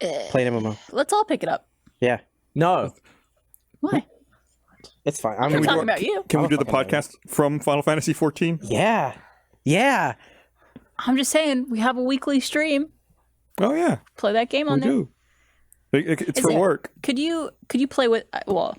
Play an MMO. Let's all pick it up. Yeah. No. Why? It's fine. I'm talking about you. Can we do the fucking podcast from Final Fantasy 14? Yeah. Yeah. I'm just saying, we have a weekly stream. Oh yeah, Play that game on we there. do. It's Is for it- work. Could you play with? Well,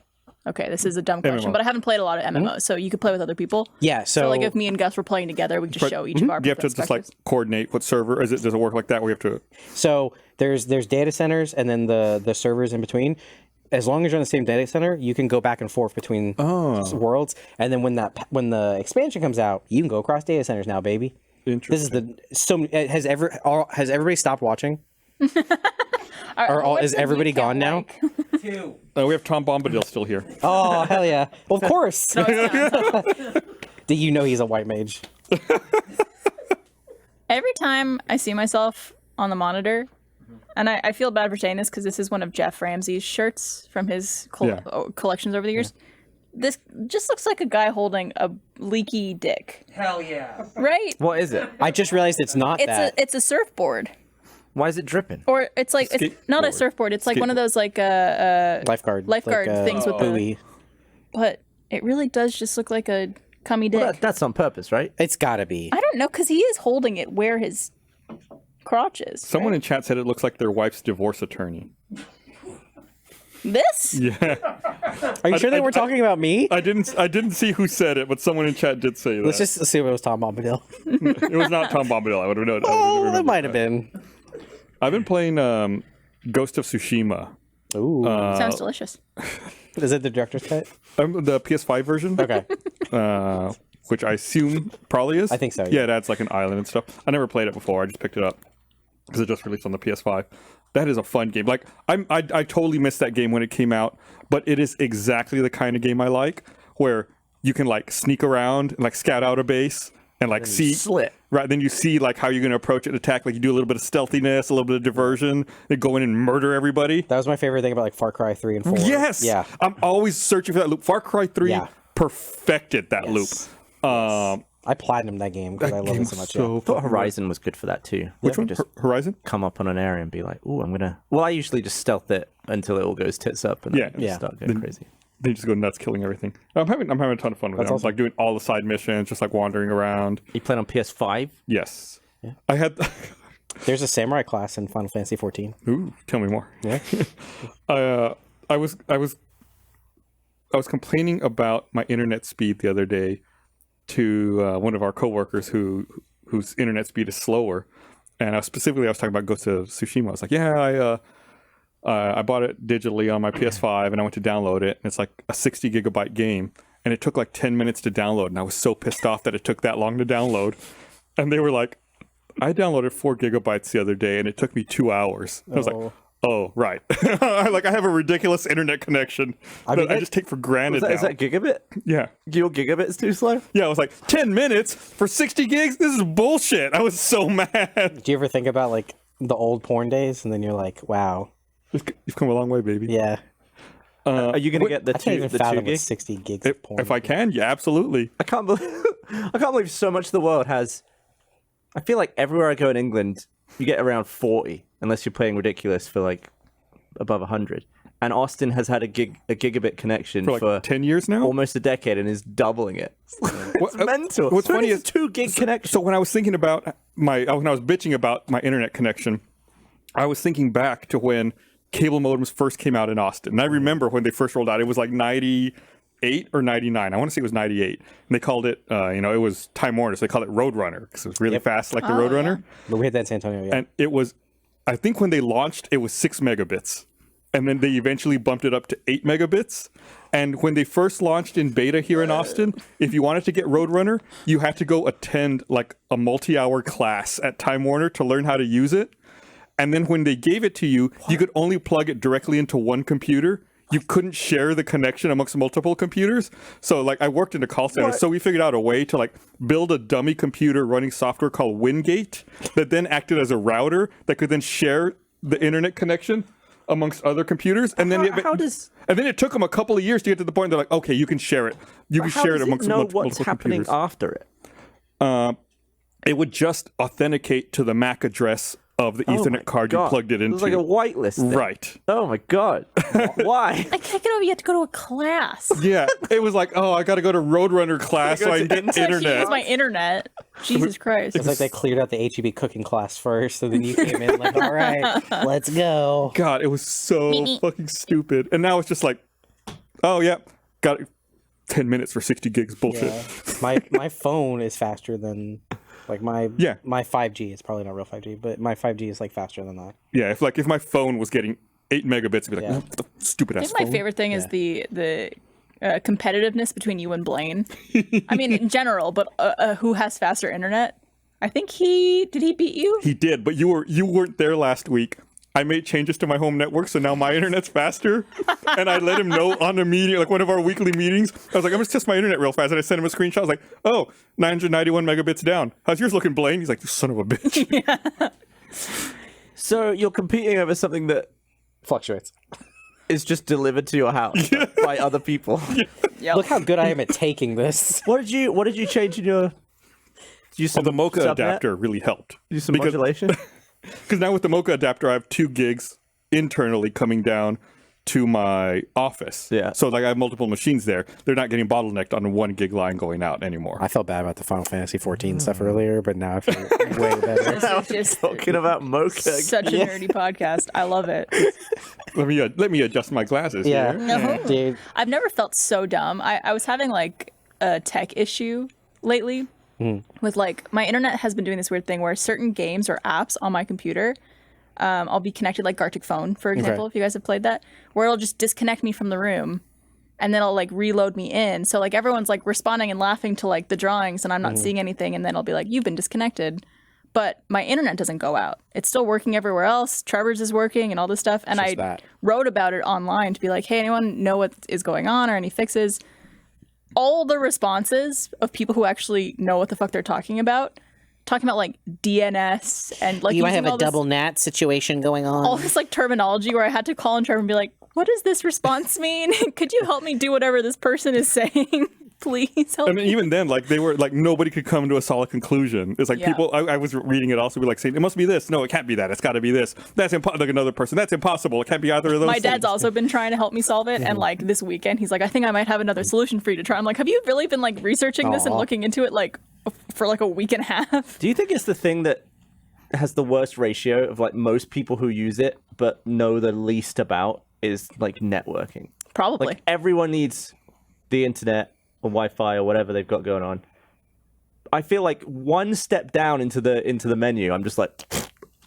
okay, this is a dumb question, MMO. but I haven't played a lot of MMOs, so you could play with other people. Yeah. So like, if me and Gus were playing together, we could just show each of our. You have to just like perspectives. coordinate what server. Does it work like that? We have to. So there's data centers and then the servers in between. As long as you're on the same data center, you can go back and forth between worlds. And then when the expansion comes out, you can go across data centers now, baby. Interesting. This is has everybody stopped watching? What's Is the everybody view count gone now? like? 2. We have Tom Bombadil still here. Oh hell yeah! Well, of course. No, it's not. Do you know he's a white mage? Every time I see myself on the monitor, and I feel bad for saying this because this is one of Jeff Ramsey's shirts from his collections over the years. This just looks like a guy holding a leaky dick, Hell yeah. right? What is it? I just realized it's not that. It's a surfboard, Why is it dripping? or it's like it's not a Skateboard. surfboard. It's like one of those like Lifeguard things with the. buoy. But it really does just look like a cummy dick. Well, that's on purpose, right? It's gotta be. I don't know because he is holding it where his crotch is. Someone right? in chat said it looks like their wife's divorce attorney. This? Yeah, Are you sure they were talking about me? I didn't see who said it, but someone in chat did say that. Let's see if it was Tom Bombadil. It was not Tom Bombadil. I would have known. Oh, it might have been. I've been playing Ghost of Tsushima. Ooh. Sounds delicious. Is it the director's cut? The PS5 version. Okay. Which I assume probably is. I think so, Yeah, yeah. it adds like an island and stuff. I never played it before. I just picked it up because it just released on the PS5. That is a fun game. Like I totally missed that game when it came out, but it is exactly the kind of game I like, where you can like sneak around and like scout out a base and like see slit. Right, then you see like how you're going to approach it and attack. Like you do a little bit of stealthiness, a little bit of diversion, then go in and murder everybody. That was my favorite thing about like Far Cry 3 and 4. Yes. Yeah. I'm always searching for that loop. Far Cry 3 Yeah. perfected that Yes. loop. I platinumed that game because I love it so much. So I thought Horizon was good for that too. Which one? Just Horizon? come up on an area and be like, "Oh, I'm gonna." Well, I usually just stealth it until it all goes tits up and then Yeah. just start going crazy. They just go nuts killing everything. I'm having a ton of fun with it. I'm awesome. like doing all the side missions, just like wandering around. You playing on PS5? Yes. I had. There's a samurai class in Final Fantasy 14. Ooh, tell me more. Yeah. I was complaining about my internet speed the other day to one of our coworkers whose internet speed is slower, and I was talking about Ghost of Tsushima. I was like, yeah, I bought it digitally on my PS5 and I went to download it, and it's like a 60 gigabyte game, and it took like 10 minutes to download, and I was so pissed off that it took that long to download. And they were like, I downloaded 4 gigabytes the other day and it took me 2 hours. I was like, oh, right. I have a ridiculous internet connection that I just take for granted now. Is that gigabit? Yeah. Your gigabit's too slow? Yeah, I was like, 10 minutes for 60 gigs? This is bullshit. I was so mad. Do you ever think about like the old porn days and then you're like, wow, You've come a long way, baby. yeah. Are you gonna get the I can't even two fathom what gig? 60 gigs of porn. If I can, yeah, absolutely. I can't believe so much of the world has. I feel like everywhere I go in England, you get around 40, unless you're playing ridiculous for like above 100. And Austin has had a gigabit connection For like 10 years now? almost a decade and is doubling it. It's mental. What's funny is 2 gig connection. So when I was thinking about when I was bitching about my internet connection, I was thinking back to when cable modems first came out in Austin. And I remember when they first rolled out, it was like 98 or 99. I want to say it was 98. And they called it, it was Time Warner, so they called it Roadrunner because it was really fast like the Roadrunner. But we had that in San Antonio, yeah. And it was, I think when they launched, it was 6 megabits. And then they eventually bumped it up to 8 megabits. And when they first launched in beta here in Austin, if you wanted to get Roadrunner, you had to go attend like a multi-hour class at Time Warner to learn how to use it. And then when they gave it to you, you could only plug it directly into one computer. You couldn't share the connection amongst multiple computers. So like I worked in a call center, so we figured out a way to like build a dummy computer running software called Wingate that then acted as a router that could then share the internet connection amongst other computers. And then and then it took them a couple of years to get to the point they're like, okay, you can share it. You can share it amongst multiple what's happening computers. after it? It would just authenticate to the MAC address of the Ethernet card you plugged it It into. was like a whitelist thing. Right. Oh my god. Why? I can't get over. You have to go to a class. Yeah, it was like, oh, I got to go to Roadrunner class so I can get So I can internet. use my internet. Jesus Christ. It's like they cleared out the HEB cooking class first, and then you came in like, all right, let's go. God, it was so fucking stupid. And now it's just like, oh, yeah, got 10 minutes for 60 gigs bullshit. Yeah. My phone is faster than like my 5G. It's probably not real 5G, but my 5G is like faster than that. Yeah, if my phone was getting 8 megabits, I'd be like, what the stupid I ass think my phone. favorite thing is the competitiveness between you and Blaine. I mean, in general, but who has faster internet? I think did he beat you? He did, but you weren't there last week. I made changes to my home network, so now my internet's faster. And I let him know on a meeting, like one of our weekly meetings. I was like, I'm going to test my internet real fast. And I sent him a screenshot. I was like, oh, 991 megabits down. How's yours looking, Blaine? He's like, you son of a bitch. So you're competing over something that Fluctuates. is just delivered to your house by other people. Yep. Look how good I am at taking this. What did you change in your? Did you The Mocha subnet? adapter really helped. Do some modulation? Because now with the Mocha adapter, I have 2 gigs internally coming down to my office. Yeah. So like I have multiple machines there. They're not getting bottlenecked on a 1 gig line going out anymore. I felt bad about the Final Fantasy 14 stuff earlier, but now I feel way better. This is just Talking about Mocha. such a nerdy podcast. I love it. Let me adjust my glasses Yeah, here. dude. I've never felt so dumb. I was having like a tech issue lately with like my internet has been doing this weird thing where certain games or apps on my computer, I'll be connected like Gartic Phone, for example, if you guys have played that, where it'll just disconnect me from the room and then it'll like reload me in. So like everyone's like responding and laughing to like the drawings and I'm not seeing anything. And then it'll be like, you've been disconnected. But my internet doesn't go out. It's still working everywhere else. Trevor's is working and all this stuff. And I wrote about it online to be like, hey, anyone know what is going on or any fixes? All the responses of people who actually know what the fuck they're talking about like DNS and like You might using have a all this- double NAT situation going on. all this like terminology where I had to call in Trevor and be like, what does this response mean? Could you help me do whatever this person is saying? Please help I mean, me. even then, like they were like nobody could come to a solid conclusion. It's like Yeah. people. I was reading it also be like saying it must be this. No, it can't be that. It's got to be this. That's like another person. That's impossible. It can't be either of those. My dad's things. also been trying to help me solve it, and like this weekend, he's like, "I think I might have another solution for you to try." I'm like, "Have you really been like researching this and looking into it like for like a week and a half?" Do you think it's the thing that has the worst ratio of like most people who use it but know the least about is like networking? Probably. Like everyone needs the internet or Wi-Fi or whatever they've got going on. I feel like one step down into the menu, I'm just like,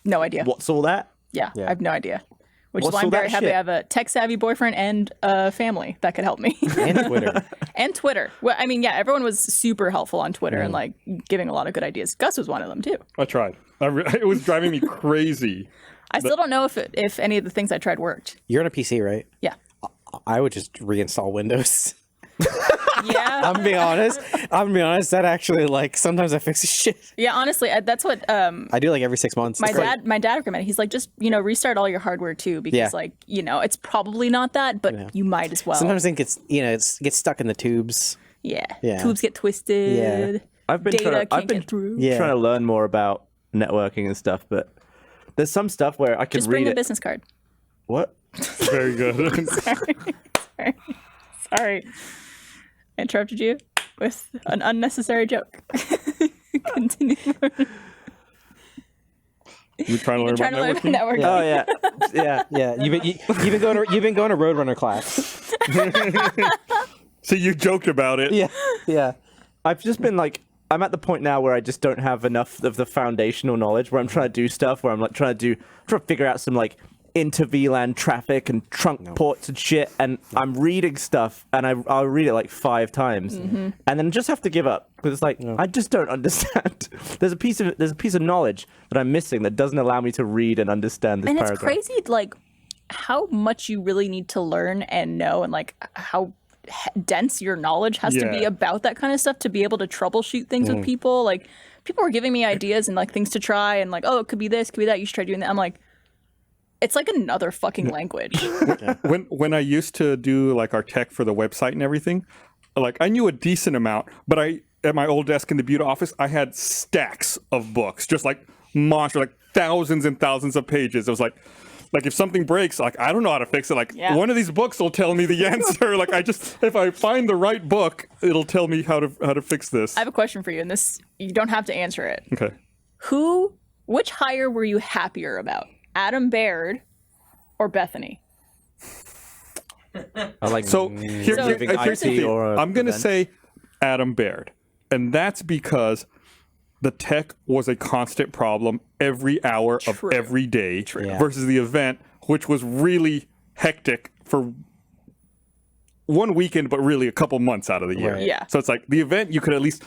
No idea. what's all that? Yeah, I have no idea. Which What's is why I'm all that very happy shit? I have a tech-savvy boyfriend and a family that could help me. And Twitter. And Twitter. Well, I mean, yeah, everyone was super helpful on Twitter and like giving a lot of good ideas. Gus was one of them too. I tried. It was driving me crazy. I still don't know if any of the things I tried worked. You're on a PC, right? Yeah. I would just reinstall Windows. Yeah. I'm being honest. That actually, like, sometimes I fix shit. Yeah, honestly, that's what I do like every 6 months. my dad recommended. He's like, just, restart all your hardware too, because like, it's probably not that, but you might as well. Sometimes it gets, it gets stuck in the tubes. Yeah. Yeah. Tubes get twisted. I've been Data trying to, can't get through. Yeah. trying to learn more about networking and stuff, but there's some stuff where I can Just read bring a it. business card. What? Very good. Sorry. I interrupted you with an unnecessary joke. Continue. You're trying to learn Trying to about learn networking. networking. Oh yeah, yeah. Yeah, you've been going to Roadrunner class. So you joked about it. Yeah. I've just been like, I'm at the point now where I just don't have enough of the foundational knowledge. Where I'm trying to do stuff. Where I'm like trying to figure out some like inter-VLAN traffic and trunk ports and shit. And I'm reading stuff, and I'll read it like 5 times, and then just have to give up because it's like I just don't understand. There's a piece of knowledge that I'm missing that doesn't allow me to read and understand this And paragraph. it's crazy, like, how much you really need to learn and know, and like how dense your knowledge has to be Yeah. about that kind of stuff to be able to troubleshoot things with people. Like, people were giving me ideas and like things to try, and like, oh, it could be this, could be that. You should try doing that. I'm like, it's like another fucking language. When I used to do like our tech for the website and everything, like I knew a decent amount, but at my old desk in the Butte office, I had stacks of books, just like monster, like thousands and thousands of pages. It was like if something breaks, like I don't know how to fix it. Like one of these books will tell me the answer. Like if I find the right book, it'll tell me how to fix this. I have a question for you, and this you don't have to answer it. Okay. Which hire were you happier about, Adam Baird or Bethany? I like Here's the thing. I'm gonna say Adam Baird, and that's because the tech was a constant problem every hour of every day versus the event, which was really hectic for one weekend, but really a couple months out of the year. Right. Yeah. So it's like the event you could at least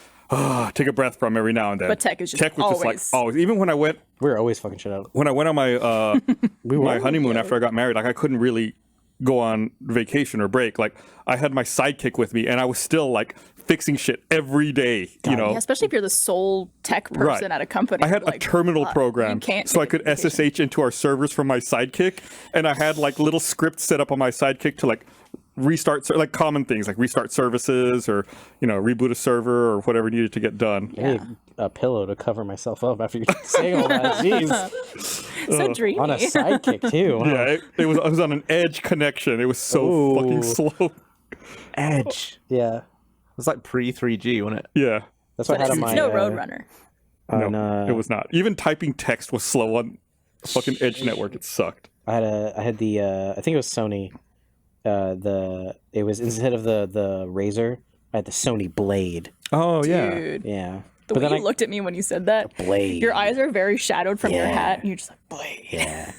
take a breath from every now and then. But tech is just was always. just like always. Even when I went always fucking shit up. on my my honeymoon after I got married, like I couldn't really go on vacation or break. Like I had my sidekick with me, and I was still like fixing shit every day. You know, Yeah, especially if you're the sole tech person Right. at a company. I had like, a terminal program, you can't so I take could a vacation. SSH into our servers from my sidekick, and I had like little scripts set up on my sidekick to like restart, like common things like restart services or reboot a server or whatever needed to get done. I need a pillow to cover myself up after you saying all that. Jeez. So dreamy. On a sidekick too. Wow. Yeah, it was. I was on an edge connection. It was so fucking slow. Edge. Yeah. It was like pre 3G, wasn't it? Yeah, That's what I had on It's my. no Roadrunner. no, it was not. Even typing text was slow on the fucking Edge network. It sucked. I had the I think it was Sony. It was instead of the Razor, I had the Sony Blade. Oh Dude. Yeah. The But way then you looked at me when you said that, Blade. your eyes are very shadowed from your Yeah. hat, and you're just like, Blade. Yeah.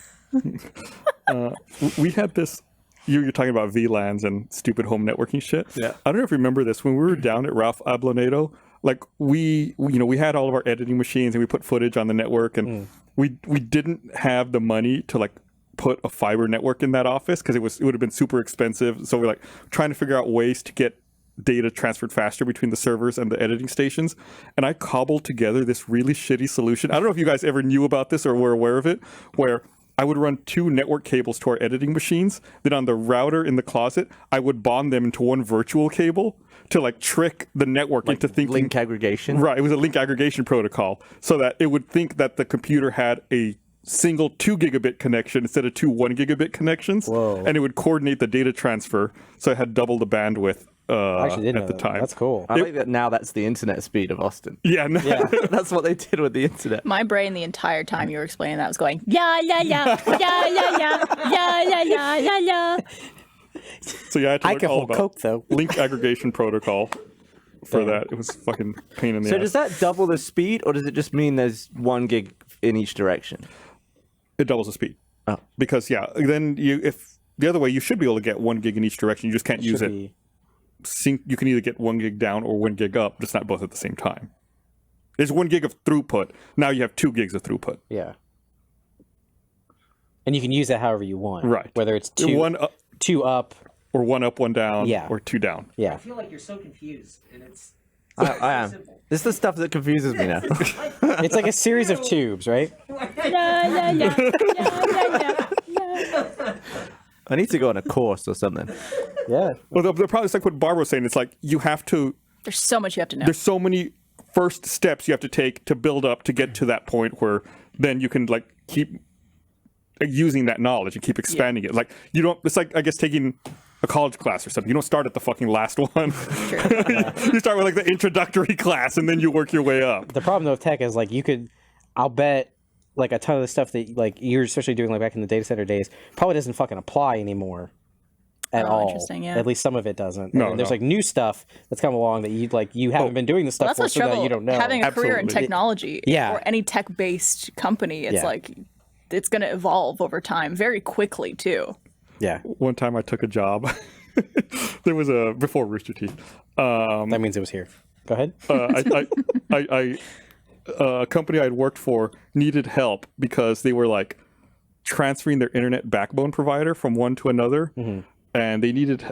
We had this. You're talking about VLANs and stupid home networking shit. Yeah. I don't know if you remember this when we were down at Ralph Ablonato. Like we had all of our editing machines and we put footage on the network, and we didn't have the money to like put a fiber network in that office because it would have been super expensive. So we're like trying to figure out ways to get data transferred faster between the servers and the editing stations. And I cobbled together this really shitty solution. I don't know if you guys ever knew about this or were aware of it, where I would run 2 network cables to our editing machines. Then on the router in the closet, I would bond them into one virtual cable to like trick the network into thinking Link aggregation. Right, it was a link aggregation protocol, so that it would think that the computer had a single 2 gigabit connection instead of 2 1 gigabit connections. Whoa. And it would coordinate the data transfer, so it had double the bandwidth I actually didn't at know the that. time. That's cool. I like that now that's the internet speed of Austin. Yeah, That's what they did with the internet. My brain the entire time you were explaining that was going, yeah, yeah, yeah, yeah, yeah, yeah, yeah, yeah, yeah, yeah, yeah. So yeah, I had to I learn can all hold about coke though. link aggregation protocol for that. It was fucking pain in the So ass. does that double the speed, or does it just mean there's 1 gig in each direction? It doubles the speed. Oh. Because then if the other way, you should be able to get 1 gig in each direction. You just can't use Should it. be- You can either get 1 gig down or 1 gig up, just not both at the same time. There's 1 gig of throughput. Now you have 2 gigs of throughput. Yeah. And you can use that however you want. Right. Whether it's two One up, up. or 1 up, 1 down, Yeah. or 2 down. Yeah. I feel like you're so confused, and it's I am. This is the stuff that confuses me now. It's like a series of tubes, right? Yeah, yeah, yeah, yeah, yeah, yeah. I need to go on a course or something. Yeah. Well, the problem is like what Barbara was saying. It's like you have to. There's so much you have to know. There's so many first steps you have to take to build up to get to that point where then you can like keep using that knowledge and keep expanding it. Like you don't. It's like I guess taking a college class or something. You don't start at the fucking last one. You start with like the introductory class and then you work your way up. The problem though with tech is like I'll bet like a ton of the stuff that like you're especially doing like back in the data center days probably doesn't fucking apply anymore at all. Interesting, yeah. At least some of it doesn't. No, And there's no. like new stuff that's come along that you haven't been doing this stuff That's for, what's so that trouble. you don't know. Having a career in Absolutely. technology Yeah. or any tech-based company, it's Yeah. like it's going to evolve over time very quickly too. Yeah. One time I took a job. There was before Rooster Teeth. That means it was here. Go ahead. A company I'd worked for needed help because they were like transferring their internet backbone provider from one to another, and they needed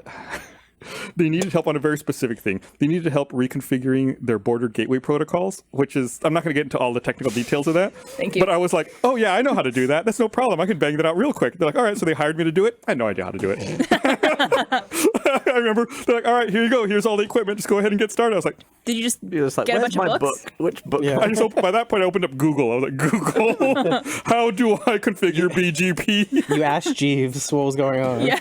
they needed help on a very specific thing. They needed help reconfiguring their border gateway protocols, which is, I'm not going to get into all the technical details of that. Thank you. But I was like, oh yeah, I know how to do that. That's no problem. I can bang that out real quick. They're like, all right, so they hired me to do it. I had no idea how to do it. I remember they're like, all right, here you go. Here's all the equipment. Just go ahead and get started. I was like, Did you just You're just like, get a where's bunch my of books? book? Which book? Yeah. I just opened, by that point, I opened up Google. I was like, Google, how do I configure BGP? You asked Jeeves what was going on. Yeah.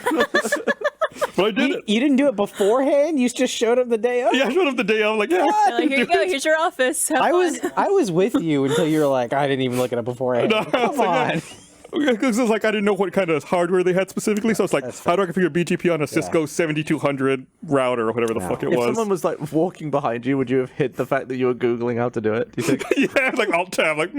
But I did it. You didn't do it beforehand. You just showed up the day of. Yeah, I showed up the day. I was like, yeah. Like, here you go. Here's your office. Have fun. I was with you until you were like, I didn't even look it up beforehand. I was Come like, on. Because it was like I didn't know what kind of hardware they had specifically, so it's like, how do I configure BGP on a Cisco 7200 router or whatever the fuck it If was? someone was like walking behind you, would you have hid the fact that you were Googling how to do it? Do you think? Yeah, like Alt tab, like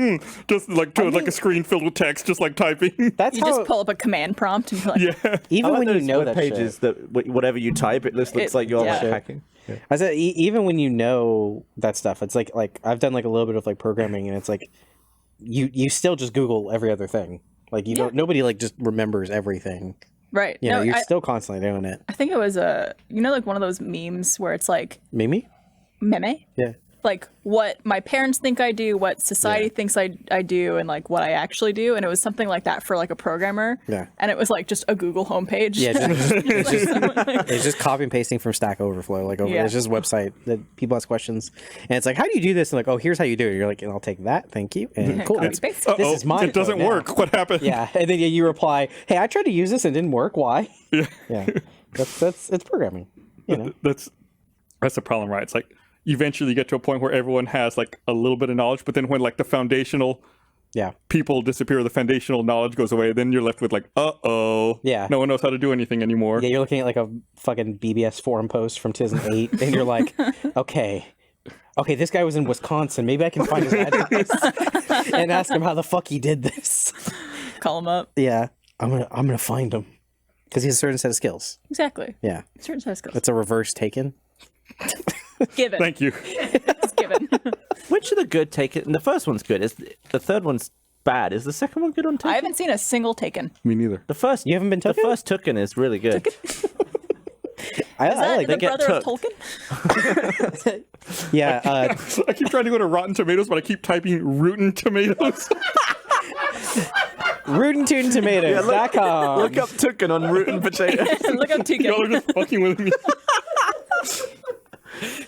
just like like a screen filled with text, just like typing. That's You how. just pull up a command prompt and you're like, Yeah, Even I like when you those know web that pages shit. that whatever you type, it looks It- like you're like yeah. hacking. I said even when you know that stuff, it's like I've done like a little bit of like programming, and it's like you still just Google every other thing. Like you don't. Nobody like just remembers everything. right. You know, No, you're I still constantly doing it. think it was like one of those memes where it's like Mimi? meme. Yeah. Like what my parents think I do, what society thinks I do, and like what I actually do. And it was something like that for like a programmer. Yeah. And it was like just a Google homepage. Yeah, it's just copy and pasting from Stack Overflow. Like Yeah. it's just a website that people ask questions, and it's like, how do you do this? And like, oh, here's how you do it. You're like, and I'll take that, thank you, and cool. Copy This paste. is my it doesn't code now. work. What happened? Yeah, and then you reply, hey, I tried to use this and it didn't work. Why? Yeah, that's it's programming. You know, that's the problem, right? It's like eventually you get to a point where everyone has like a little bit of knowledge, but then when like the foundational yeah. people disappear, the foundational knowledge goes away, then you're left with like, Yeah. no one knows how to do anything anymore. Yeah, you're looking at like a fucking BBS forum post from 2008, and you're like, okay, this guy was in Wisconsin. Maybe I can find his address and ask him how the fuck he did this. Call them up. Yeah, I'm gonna find him because he has a certain set of skills. Exactly. Yeah, Certain set of skills. it's a reverse Taken. Given. Thank you. It's given. Which are the good take it? And the first one's good. Is the third one's bad? Is the second one good on I Taken? haven't seen a single Taken. Me neither. The first You haven't been The taken? first Taken is really good. I Is that like the get brother of took. Tolkien? Yeah, I keep trying to go to Rotten Tomatoes, but I keep typing Rootin' Tomatoes. RootinToonTomatoes.com. Look up Taken on root and potato. Look up Y'all are Taken. just fucking with me.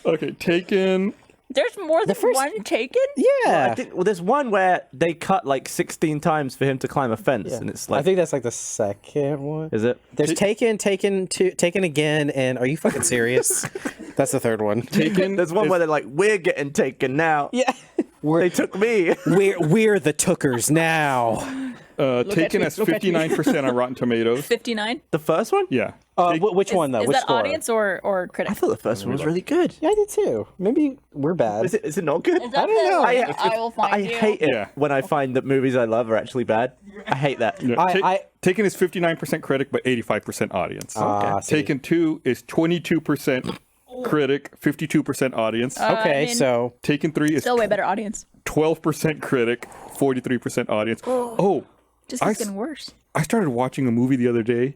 Okay, Taken. There's more than one Taken? Yeah, Well, there's one where they cut like 16 times for him to climb a fence, and it's like, I think that's like the second one. is it? There's Taken again, and are you fucking serious? That's the third one. Taken. There's one where they're like, we're getting taken now. Yeah, They took me. we're the tookers now. Taken has look at me. 59% on Rotten Tomatoes. 59? The first one? Yeah. Which one though? Is Which that score? audience or critic? I thought the first one was really good. Yeah, I did too. Maybe we're bad. Is it not good? Is that I don't know. I will find I you. hate it Yeah. when I find that movies I love are actually bad. I hate that. Yeah, Taken is 59% critic, but 85% audience. see. Taken 2 is 22% critic, 52% audience. Okay, I mean, so Taken 3 is Still way better audience. 12% critic, 43% audience. Oh, Just keeps getting worse. I started watching a movie the other day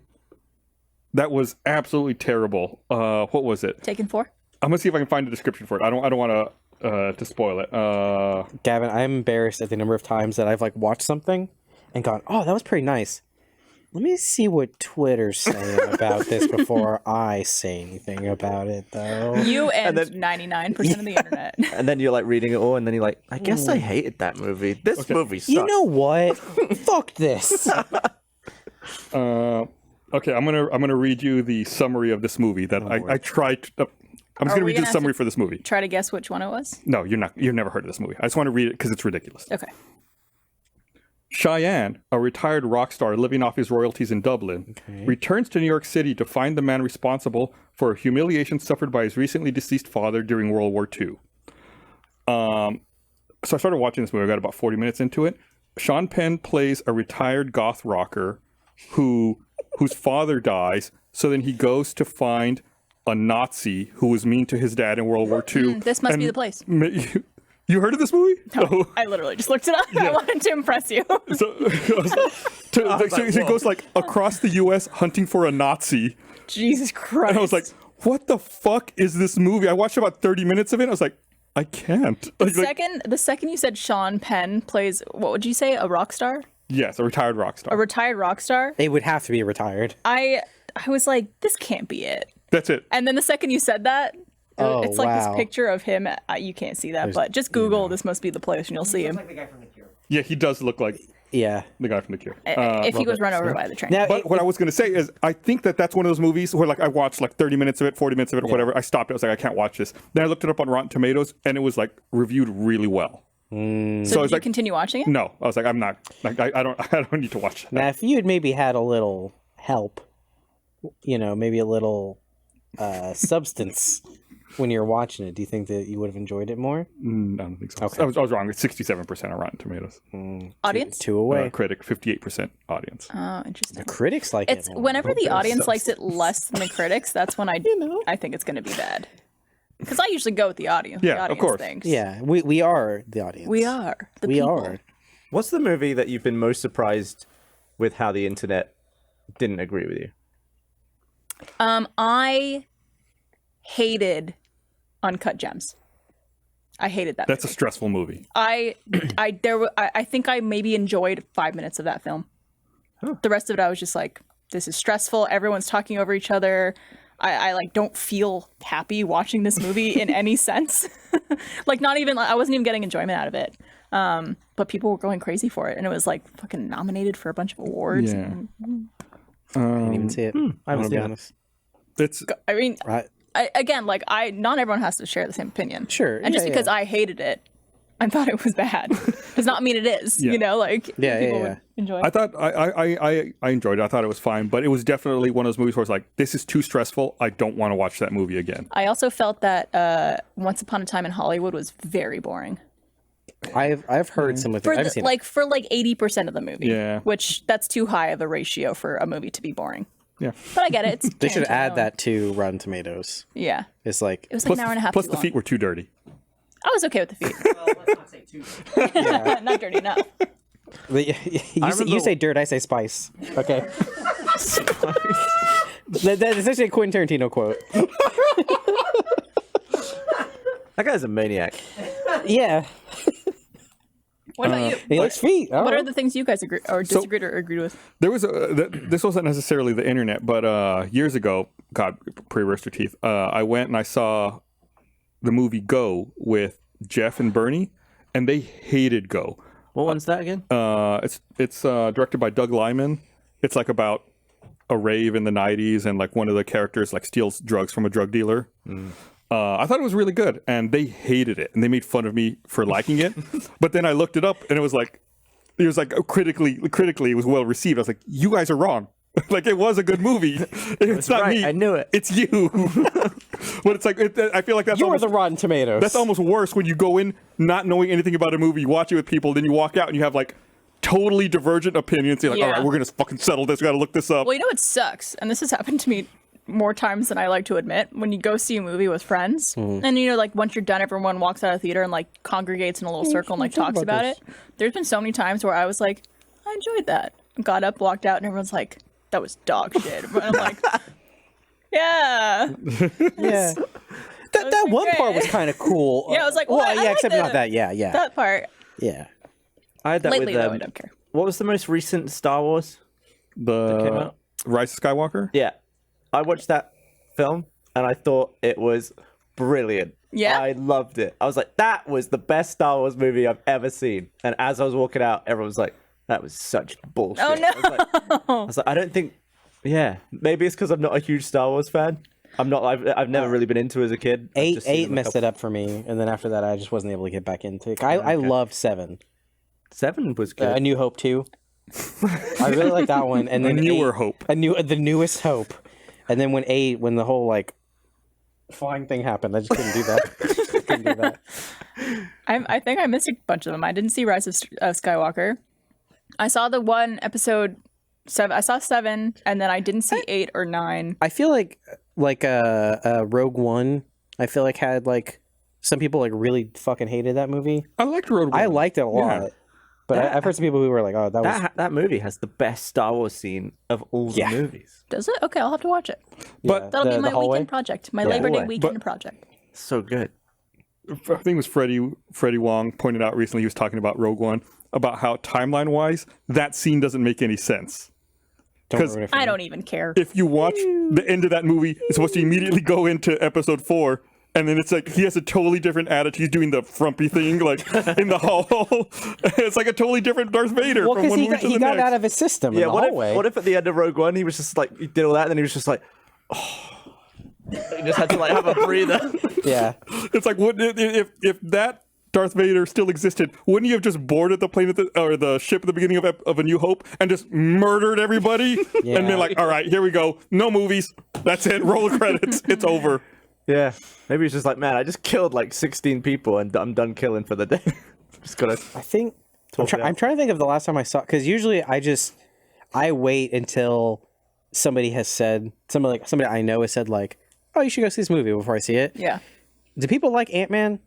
that was absolutely terrible. What was it? Taken 4? I'm gonna see if I can find a description for it. I don't want to spoil it. Gavin, I'm embarrassed at the number of times that I've like watched something and gone, "Oh, that was pretty nice." Let me see what Twitter's saying about this before I say anything about it, though. You and, then- 99% of the internet. And then you're like reading it all, and then you're like, I guess I hated that movie. This movie sucks. You know what? Fuck this. Okay, I'm gonna read you the summary of this movie that I tried. I'm just gonna we read you gonna the have summary to- for this movie. Try to guess which one it was. No, you're not. You've never heard of this movie. I just want to read it because it's ridiculous. Okay. Cheyenne, a retired rock star living off his royalties in Dublin, returns to New York City to find the man responsible for a humiliation suffered by his recently deceased father during World War II. So I started watching this movie. I got about 40 minutes into it. Sean Penn plays a retired goth rocker whose father dies. So then he goes to find a Nazi who was mean to his dad in World War II. This must be the place. You heard of this movie? No. I literally just looked it up. I wanted to impress you. So he goes like across the U.S. hunting for a Nazi, Jesus Christ. and I was like, what the fuck is this movie? I watched about 30 minutes of it. I was like, I can't. The second you said Sean Penn plays, what would you say, a rock star? Yes, a retired rock star. A retired rock star? It would have to be retired. I was like, this can't be it. That's it. And then the second you said that, it's like wow. this picture of him. You can't see that, but just Google "This Must Be the Place" and you'll see him. Like the guy from The Cure. Yeah, he does look like Yeah. the guy from The Cure. If he was run over by the train. Now, But what I was going to say is, I think that's one of those movies where, like, I watched like 30 minutes of it, 40 minutes of it, or whatever. I stopped it. I was like, I can't watch this. Then I looked it up on Rotten Tomatoes, and it was like reviewed really well. So I did was you like, continue watching it? no, I was like, I'm not. Like, I don't need to watch that. now, if you had maybe had a little help, maybe a little substance when you're watching it, do you think that you would have enjoyed it more? I don't think so. Okay. I was wrong. It's 67% on Rotten Tomatoes. Audience? Two away. Critic, 58% audience. Oh, interesting. Critics like It's it more. whenever the audience likes it less than the critics, that's when I think it's going to be bad. Because I usually go with the audience. Yeah, the of audience course. thinks. Yeah, we are the audience. We are. The We people. are. What's the movie that you've been most surprised with how the internet didn't agree with you? I hated Uncut Gems. I hated that. That's a stressful movie. I think I maybe enjoyed 5 minutes of that film. The rest of it, I was just like, this is stressful. Everyone's talking over each other. I like don't feel happy watching this movie in any sense. Like I wasn't even getting enjoyment out of it. But people were going crazy for it, and it was like fucking nominated for a bunch of awards. Yeah. And, I didn't even see it. I haven't to be seen it. honest. It's I mean, Right. not everyone has to share the same opinion. Sure, And just yeah, because yeah. I hated it, I thought it was bad, does not mean it is. Yeah. Yeah, people yeah. would enjoy. I thought I enjoyed it. I thought it was fine, but it was definitely one of those movies where it's like, this is too stressful. I don't want to watch that movie again. I also felt that Once Upon a Time in Hollywood was very boring. I've heard some of it. I've seen it. For 80% of the movie. Yeah. Which that's too high of a ratio for a movie to be boring. Yeah. But I get it. It's They should Tarantino. add that to Rotten Tomatoes. Yeah. It's like It was like an hour and a half Plus too the long. feet were too dirty. I was okay with the feet. Well, let's not say too much. Not dirty enough. you say dirt, I say spice. Okay. That's actually a Quentin Tarantino quote. That guy's a maniac. Yeah. What about you? He likes feet. What are the things you guys agree or disagreed or agreed with? There was this wasn't necessarily the internet, but years ago, God, pre-Rooster Teeth, I went and I saw the movie Go with Jeff and Bernie, and they hated Go. What one's that again? It's directed by Doug Liman. It's like about a rave in the 90s, and like one of the characters like steals drugs from a drug dealer. I thought it was really good, and they hated it, and they made fun of me for liking it. But then I looked it up, and it was like critically, it was well received. I was like, you guys are wrong. Like, it was a good movie. It's not right, me. I knew it. It's you. But it's like I feel like that's You are almost, the Rotten Tomatoes. that's almost worse when you go in not knowing anything about a movie, you watch it with people, then you walk out and you have like totally divergent opinions. You're like, all Yeah. right, we're gonna fucking settle this. We gotta look this up. Well, you know what sucks, and this has happened to me more times than I like to admit. When you go see a movie with friends, and like once you're done, everyone walks out of the theater and like congregates in a little circle and like talks about it. There's been so many times where I was like, I enjoyed that. Got up, walked out, and everyone's like, that was dog shit. But I'm like, yeah. Yeah. That one great. part was kind of cool. Yeah, I was like, well, well, I yeah, like except not that. Yeah, yeah, That part. yeah. I had that Lately, with though, I don't care. what was the most recent Star Wars came The out? Rise of Skywalker. Yeah, I watched that film and I thought it was brilliant. Yeah? I loved it. I was like, that was the best Star Wars movie I've ever seen. And as I was walking out, everyone was like, that was such bullshit. Oh, no. I was like, I don't think. Yeah, maybe it's because I'm not a huge Star Wars fan. I'm not. I've never really been into it as a kid. I've just seen Eight them a messed couple- it up for me, and then after that, I just wasn't able to get back into it. I loved 7. 7 was good. A New Hope 2. I really like that one, and then Newer 8 Hope. the newest Hope, and then when the whole like flying thing happened, I just couldn't do that. I think I missed a bunch of them. I didn't see Rise of Skywalker. I saw the one episode 7. I saw 7, and then I didn't see 8 or 9. I feel like Rogue One. I feel like had like some people like really fucking hated that movie. I liked Road One. I liked it a lot. But I've heard some people who were like, "Oh, that was." That movie has the best Star Wars scene of all the movies. Does it? Okay, I'll have to watch it. But That'll be my hallway? weekend project. My Labor Day Hallway. weekend project. So good. I think it was Freddie Wong pointed out recently. He was talking about Rogue One, about how timeline wise that scene doesn't make any sense. Because I don't even care. if you watch the end of that movie, it's supposed to immediately go into episode 4. And then it's like he has a totally different attitude. He's doing the frumpy thing, like in the hall. It's like a totally different Darth Vader Well, from one because movie to he the got next. out of his system in the what hallway. if at the end of Rogue One he was just like he did all that and then he was just like, oh, he just had to like have a breather. Yeah. It's like if that Darth Vader still existed, wouldn't you have just boarded the plane or the ship at the beginning of A New Hope and just murdered everybody and been like, all right, here we go, no movies, that's it, roll the credits, it's over. Yeah, maybe he's just like, man, I just killed like 16 people and I'm done killing for the day. Just gotta. I think I'm trying to think of the last time I saw, because usually I wait until somebody I know has said like, oh, you should go see this movie before I see it. Yeah. Do people like Antman?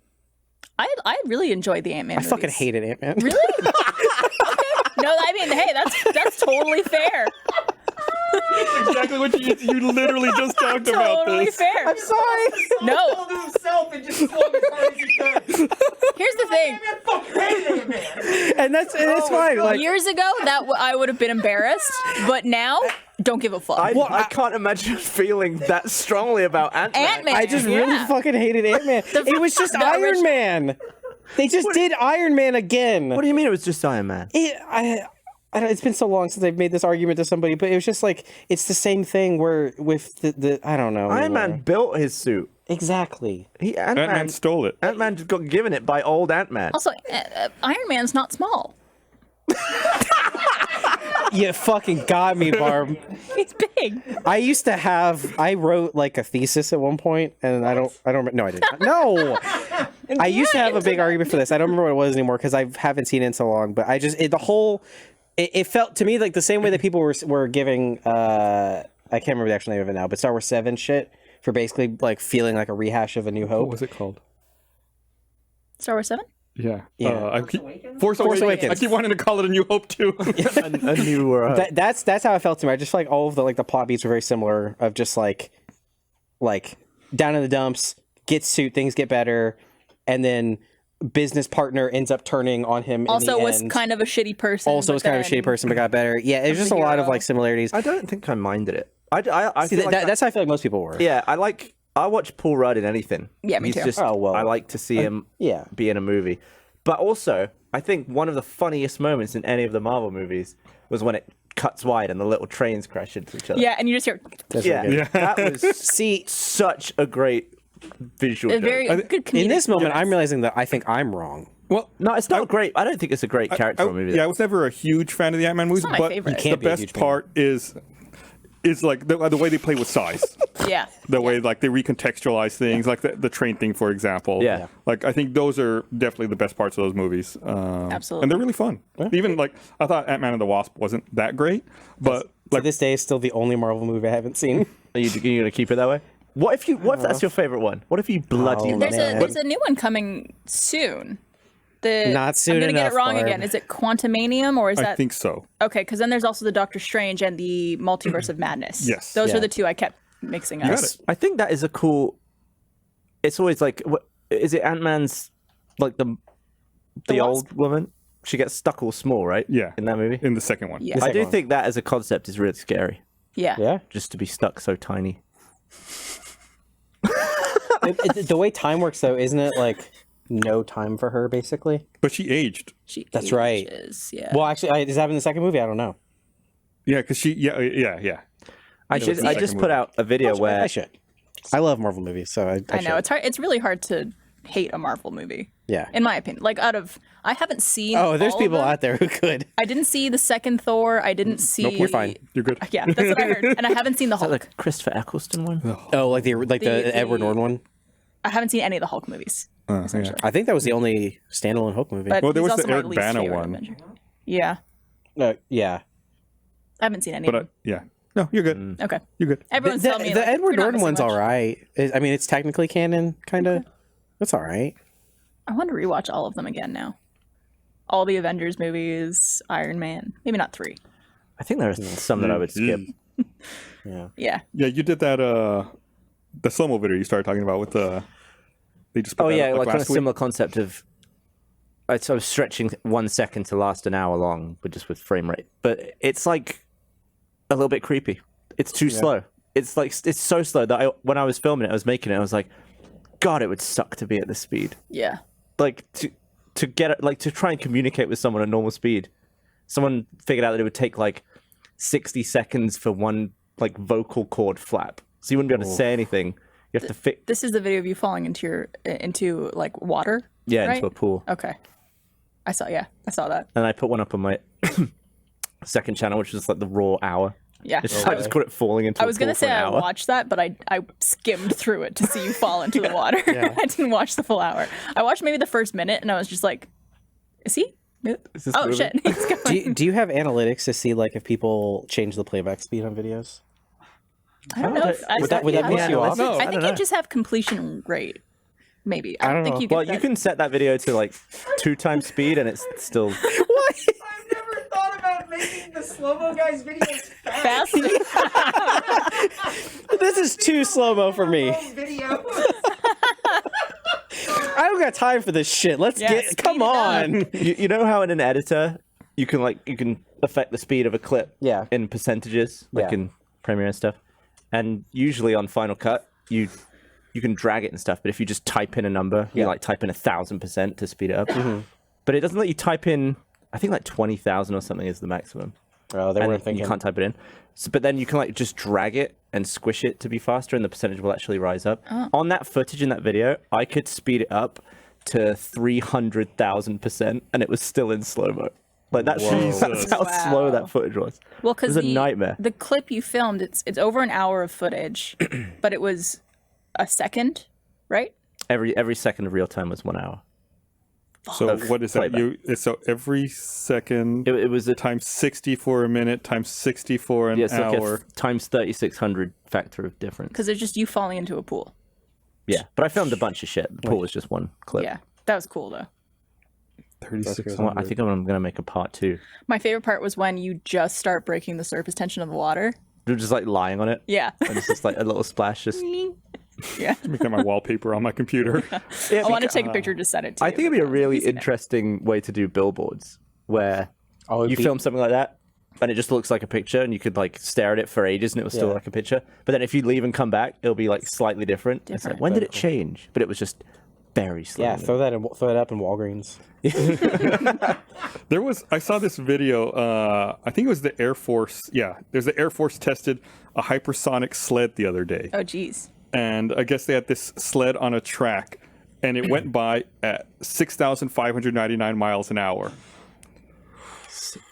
I really enjoyed the Antman. I fucking hated Antman. Really? Okay. No, I mean, hey, that's totally fair. Exactly what you literally just talked about Totally this. fair. I'm sorry. No. Told himself and just swung as hard as he could. Here's the thing. Man, fucking hated him, man. And that's fine. Like, Years ago, I would have been embarrassed, but now, don't give a fuck. I can't imagine feeling that strongly about Ant-Man. Ant-Man. I just really Yeah. fucking hated Ant-Man. It was just the Iron original- Man. They just did Iron Man again. What do you mean it was just Iron Man? I don't, it's been so long since I've made this argument to somebody, but it was just like it's the same thing where with the I don't know. Iron anymore. Man built his suit. Exactly. Ant-Man stole it. Ant-Man just got given it by old Ant-Man. Also, Iron Man's not small. You fucking got me, Barb. He's big. I wrote like a thesis at one point, and I don't. No, I didn't. No. I used to have a big argument for this. I don't remember what it was anymore because I haven't seen it in so long. But it felt to me like the same way that people were giving I can't remember the actual name of it now, but Star Wars 7 shit for basically like feeling like a rehash of A New Hope. What was it called? Star Wars 7? Yeah. Yeah. Force Awakens. Awakens. I keep wanting to call it A New Hope too. A new. That's how it felt to me. I just feel like all of the plot beats were very similar. Of just like down in the dumps, gets suit, things get better, and then business partner ends up turning on him. Also in the was end. kind of a shitty person. Also was kind of a shitty person, but got better. Yeah, it was just a lot of hero. like similarities. I don't think I minded it. I See, feel like that's how I feel like most people were. yeah. I watch Paul Rudd in anything. Yeah, me He's too. Just, Oh, well. I like to see him yeah. be in a movie. But also, I think one of the funniest moments in any of the Marvel movies was when it cuts wide and the little trains crash into each other. Yeah, and you just hear That's Yeah, really good. that was See, such a great visual. a very joke. good comedic. in this moment, device. I'm realizing that I think I'm wrong. Well, No, it's not great. I don't think it's a great character movie. Yeah, I was never a huge fan of the Ant-Man movies, not my but favorite. You the can't be a best huge fan. part is like the way they play with size. Yeah. The way like they recontextualize things, like the train thing, for example. Yeah. Like I think those are definitely the best parts of those movies. Absolutely. And they're really fun. Even like I thought Ant-Man and the Wasp wasn't that great, but To like this day, it's still the only Marvel movie I haven't seen. Are you gonna keep it that way? What if that's your favorite one? What if you bloody Oh, love There's it? a new one coming soon. Not soon I'm gonna get enough, it wrong Barb. again. Is it Quantumanium or is I that think so. okay? Because then there's also the Doctor Strange and the Multiverse of Madness. Yes. those Yeah. are the two I kept mixing up. got it. I think that is a cool. It's always like, is it Ant-Man's like the Wasp? old woman? She gets stuck all small, right? Yeah. In that movie. In the second one. Yeah. I second do one. think that as a concept is really scary. Yeah. Yeah. Just to be stuck so tiny. The way time works, though, isn't it like no time for her, basically? But she aged. That's right. Yeah. Well, actually, is that in the second movie? I don't know. Yeah, because yeah. I was the just second put movie. out a video where I should. I love Marvel movies, so I I know it's hard. It's really hard to hate a Marvel movie. Yeah. In my opinion, like I haven't seen. Oh, there's all of people them. out there who could. I didn't see the second Thor. I didn't see. Nope, You're fine. You're good. Yeah, that's what I heard, and I haven't seen the Hulk. like Christopher Eccleston one. Oh, like the Edward Norton one. I haven't seen any of the Hulk movies. Yeah. I think that was the only standalone Hulk movie. But Well, there he's was the also my Eric least Bana favorite one. Avenger. Yeah, Yeah. I haven't seen any. But of them. yeah. No, you're good. Okay, You're good. everyone's The, telling me the like, Edward you're not Norton missing one's much. all right. I mean, it's technically canon, kind of. That's all right. I want to rewatch all of them again now. all the Avengers movies, Iron Man. Maybe not 3. I think there are some that I would skip. Yeah. Yeah, you did that the slow-mo video you started talking about with the they just put Oh that yeah, up, like kind of last week. similar concept of I was stretching 1 second to last an hour long, but just with frame rate. But it's like a little bit creepy. It's too slow. It's like it's so slow that when I was filming it, I was making it. I was like, God, it would suck to be at this speed. Yeah. Like to get it, like to try and communicate with someone at normal speed. Someone figured out that it would take like 60 seconds for one like vocal cord flap, so you wouldn't be able to say anything. You have to fix. This is the video of you falling into like water. Yeah, right? into a pool. Okay. I saw that. And I put one up on my second channel, which is like the raw hour. Yeah. I just got it falling into. I was gonna say I watched that, but I skimmed through it to see you fall into the water. I didn't watch the full hour. I watched maybe the first minute, and I was just like, "Is he? Oh moving? shit, he's going." Do you have analytics to see like if people change the playback speed on videos? I don't know. Would that piss you off? No. I think you just have completion rate. Maybe. I don't think know. you. Get Well, that. you can set that video to like 2 times speed, and it's still. I've never thought about making the slow-mo guys videos fast. This is too slow-mo for me. Video. I don't got time for this shit. Let's Yeah, get. speed Come it up. on. You know how in an editor you can affect the speed of a clip. Yeah. In percentages, like Yeah. in Premiere and stuff, and usually on Final Cut you can drag it and stuff. But if you just type in a number, you like type in 1,000% to speed it up. But it doesn't let you type in. I think like 20,000 or something is the maximum. Oh, they And weren't thinking. you can't type it in. So, but then you can like just drag it and squish it to be faster, and the percentage will actually rise up. On that footage in that video, I could speed it up to 300,000%, and it was still in slow mo. Like that's how slow Wow. that footage was. Well, It because was a nightmare. The clip you filmed, it's over an hour of footage, but it was a second, right? Every second of real time was 1 hour. So of what is that? playback. So every second It was a times 60 for a minute times 60 for an it's like a hour. times 3,600 factor of difference. Because it's just you falling into a pool. Yeah, but I filmed a bunch of shit. The pool was just one clip. Yeah, that was cool though. 3600. I think I'm gonna make a part 2. My favorite part was when you just start breaking the surface tension of the water. They're just like lying on it, Yeah. and it's just like a little splash. Just Yeah. Make that my wallpaper on my computer. yeah, I want to take a picture to send it to I you. think it'd be a really interesting way to do billboards, where you film something like that, and it just looks like a picture, and you could like stare at it for ages, and it was still Yeah. like a picture. But then if you leave and come back, it'll be like slightly different. It's like, when did it change? But it was just very slow. Yeah, throw that up in Walgreens. I saw this video, I think it was the Air Force. Yeah, there's the Air Force tested a hypersonic sled the other day. Oh, geez. And I guess they had this sled on a track, and it went by at 6,599 miles an hour.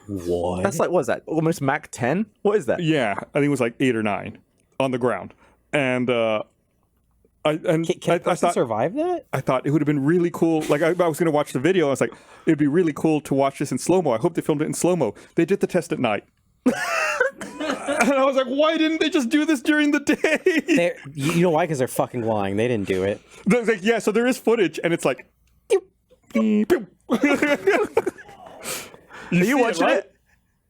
What? That's like, what is that? Almost Mach 10? What is that? Yeah, I think it was like 8 or 9 on the ground. And Can a person survive that? I thought it would have been really cool. Like I was going to watch the video. I was like, it'd be really cool to watch this in slow mo. I hope they filmed it in slow mo. They did the test at night. And I was like, why didn't they just do this during the day? You know why? Because they're fucking lying. They didn't do it. Like, yeah, so there is footage, and it's like, pew, pew. Are you watching right? it?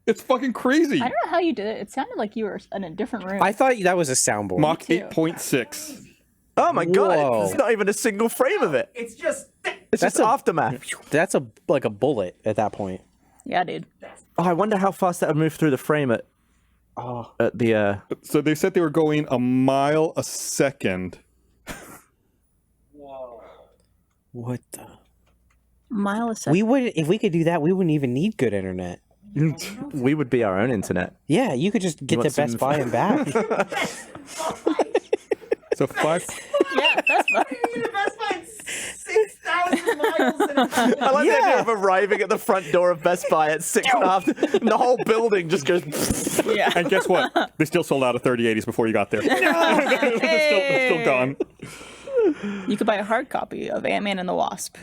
It's fucking crazy. I don't know how you did it. It sounded like you were in a different room. I thought that was a soundboard. Mach too. 8.6. Oh my god, Whoa. there's not even a single frame of it. It's just. It's just aftermath. That's like a bullet at that point. Yeah, dude. Oh, I wonder how fast that would move through the frame at the So they said they were going a mile a second. What the? Mile a second. We would if we could do that. We wouldn't even need good internet. we would be our own internet. Yeah, you could just get want to Best some- Buy and back. So 5. Yeah, that's fine. The Best Buy 6,000 miles in a I like the idea of arriving at the front door of Best Buy at 6.5, and the whole building just goes. Yeah. And guess what? They still sold out of 3080s before you got there. they're still gone. You could buy a hard copy of Antman and the Wasp.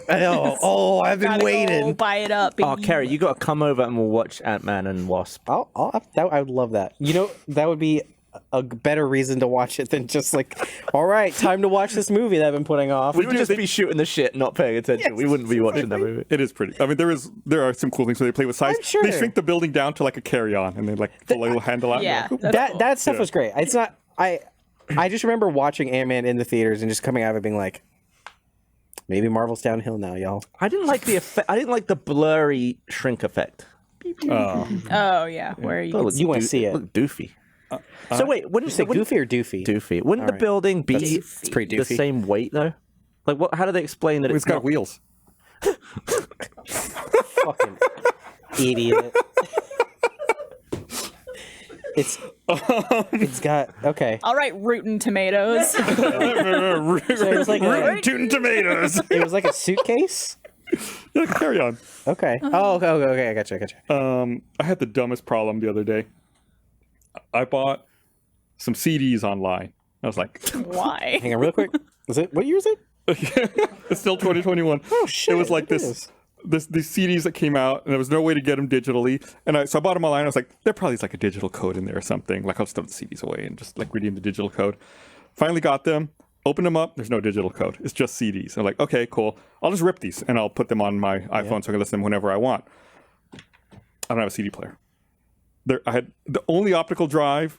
I know. Oh, I've been Gotta waiting. go buy it up. Oh, baby. Kerry, you got to come over and we'll watch Antman and Wasp. I would love that. You know, that would be a better reason to watch it than just like, all right, time to watch this movie that I've been putting off. We would just be shooting the shit, not paying attention. We wouldn't be watching that movie. It is pretty. I mean, there are some cool things where they play with size. I'm sure. They shrink the building down to like a carry-on, and they like the little handle out. Yeah, And you're like, that's cool. That stuff was great. It's not. I just remember watching Ant-Man in the theaters and just coming out of it being like, maybe Marvel's downhill now, y'all. I didn't like the effect. I didn't like the blurry shrink effect. Oh yeah, where you can You want to see it? Look doofy. So wait, wouldn't Say Goofy or Doofy? Doofy? Wouldn't the right. building be It's pretty the doofy. same weight though? Like, what? How do they explain that it's got not- wheels. Fucking idiot. It's got okay. All right, rootin' tomatoes. So it was like Rootin' tomatoes. it was like a suitcase. Yeah, carry on. Okay. Oh, okay. I gotcha. I had the dumbest problem the other day. I bought some CDs online. I was like, Why? Hang on, real quick. Is it what year is it? it's still 2021. Oh shit, It was like it these CDs that came out, and there was no way to get them digitally. And so I bought them online. I was like, there probably is like a digital code in there or something. Like I'll stuff the CDs away and just like redeem the digital code. Finally got them. Opened them up. There's no digital code. It's just CDs. I'm like, okay, cool. I'll just rip these and I'll put them on my iPhone so I can listen to them whenever I want. I don't have a CD player. I had the only optical drive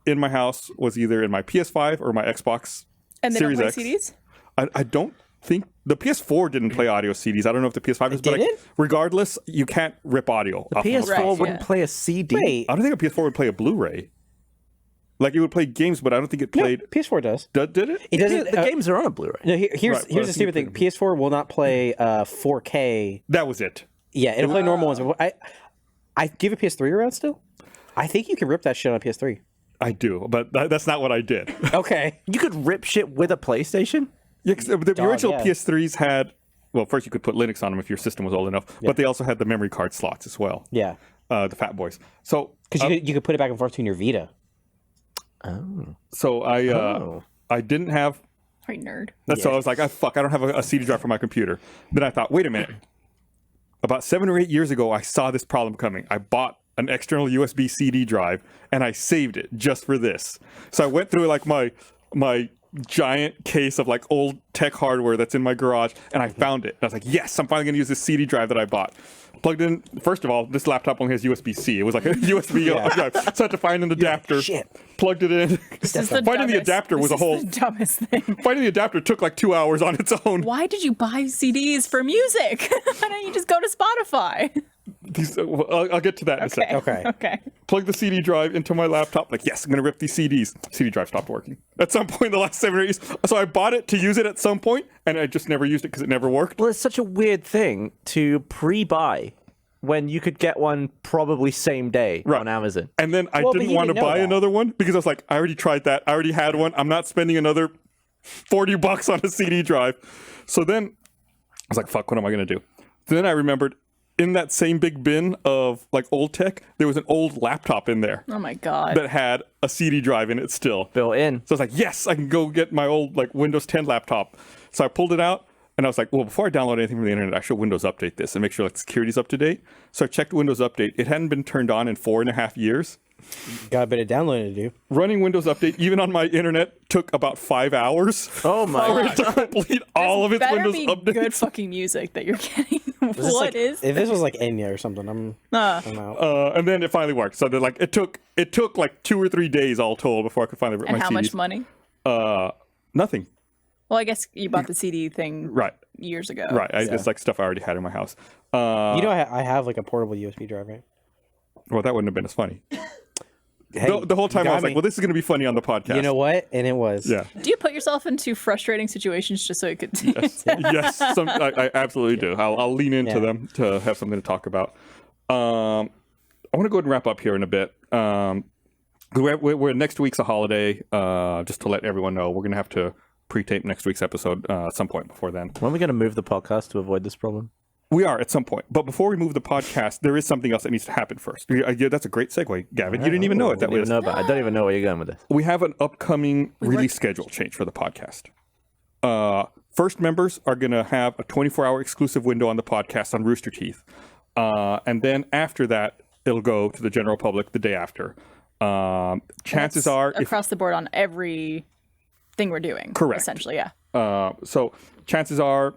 in my house was either in my PS5 or my Xbox And they Series don't play X. CDs? I don't think the PS4 didn't play audio CDs. I don't know if the PS5 does, but like, didn't? regardless, you can't rip audio. off of PS4 a Right, wouldn't yeah. play a CD. Wait. I don't think a PS4 would play a Blu-ray. Like it would play games, but I don't think it No, played. PS4 does. Did it? It doesn't. The games are on a Blu-ray. No, here's Right, but I here's the think stupid thing. PS4 will not play 4K. That was it. Yeah, it'll play normal ones. But I give a PS3 around still. I think you can rip that shit on a PS3. I do, but that's not what I did. Okay. You could rip shit with a PlayStation. Yeah, 'cause the original yeah. PS3s had. Well, first you could put Linux on them if your system was old enough, but they also had the memory card slots as well. Yeah, The Fat Boys. So because you could put it back and forth between your Vita. so I didn't have. Right, nerd. So I was like, fuck, I don't have a CD drive for my computer. Then I thought, wait a minute. About 7 or 8 years ago, I saw this problem coming. I bought an external USB CD drive and I saved it just for this. So I went through like my giant case of like old tech hardware that's in my garage and I found it. And I was like, yes, I'm finally going to use this CD drive that I bought. Plugged in. First of all, this laptop only has USB-C. It was like a USB drive. So I had to find an adapter. Shit. Plugged it in. This is the Finding the dumbest- adapter was this a whole. is the dumbest thing. Finding the adapter took like 2 hours on its own. Why did you buy CDs for music? Why don't you just go to Spotify? I'll get to that in a second. Okay. Okay. Plug the CD drive into my laptop. Like, yes, I'm going to rip these CDs. CD drive stopped working at some point in the last 7 or 8 years. So I bought it to use it at some point, and I just never used it because it never worked. Well, it's such a weird thing to pre-buy when you could get one probably same day Right. on Amazon. And then I Well, but didn't you want to didn't know buy that. another one because I was like, I already tried that. I already had one. I'm not spending another $40 on a CD drive. So then I was like, fuck, what am I going to do? Then I remembered in that same big bin of like old tech, there was an old laptop in there Oh my god. that had a CD drive in it still. Built in. So I was like, yes, I can go get my old like Windows 10 laptop. So I pulled it out and I was like, well, before I download anything from the internet, I should Windows update this and make sure like security's up to date. So I checked Windows Update. It hadn't been turned on in 4.5 years. Got a bit of downloading to do. Running Windows Update, even on my internet, took about 5 hours Oh my for it to complete all of its Better Windows be updates. good fucking music that you're getting. Is this What like, is? If this was like Enya or something, I'm out. And then it finally worked. So like it took like 2 or 3 days all told before I could finally rip And my how CDs. much money? Nothing. Well, I guess you bought the CD thing Right. years ago. Right. I just like stuff I already had in my house. You know, I have like a portable USB drive, right? Well, that wouldn't have been as funny. Hey, The whole time you I got was like, me. well, this is going to be funny on the podcast. You know what? And it was. Yeah. Do you put yourself into frustrating situations just so you could? Yes, I absolutely do. I'll lean into Yeah. them to have something to talk about. I want to go ahead and wrap up here in a bit. We're next week's a holiday. Just to let everyone know, we're going to have to pre-tape next week's episode at some point before then. When are we going to move the podcast to avoid this problem? We are at some point. But before we move the podcast, there is something else that neast to happen first. Yeah, that's a great segue, Gavin. You didn't even know it. That was. I don't even know where you're going with this. We have an upcoming release schedule change for the podcast. First members are going to have a 24-hour exclusive window on the podcast on Rooster Teeth. And then after that, it'll go to the general public the day after. Chances are, if across the board on every thing we're doing. Correct. Essentially, yeah. so chances are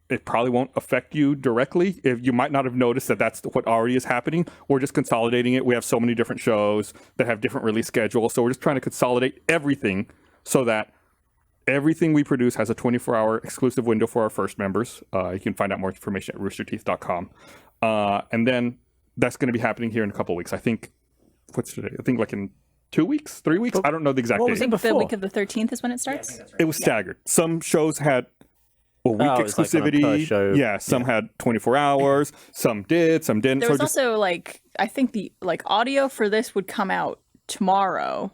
it probably won't affect you directly. If you might not have noticed that's what already is happening. We're just consolidating it. We have so many different shows that have different release schedules. So we're just trying to consolidate everything so that everything we produce has a 24-hour exclusive window for our first members. You can find out more information at roosterteeth.com. And then that's going to be happening here in a couple of weeks. I think, what's today? I think like in 2 weeks, 3 weeks? I don't know the exact What date. was I it think the before? week of the 13th is when it starts. It was staggered. Some shows had a week Oh, it's like on a per exclusivity. show. Yeah, some had 24 hours. Some did, some didn't. There So was just, also like I think the audio for this would come out tomorrow,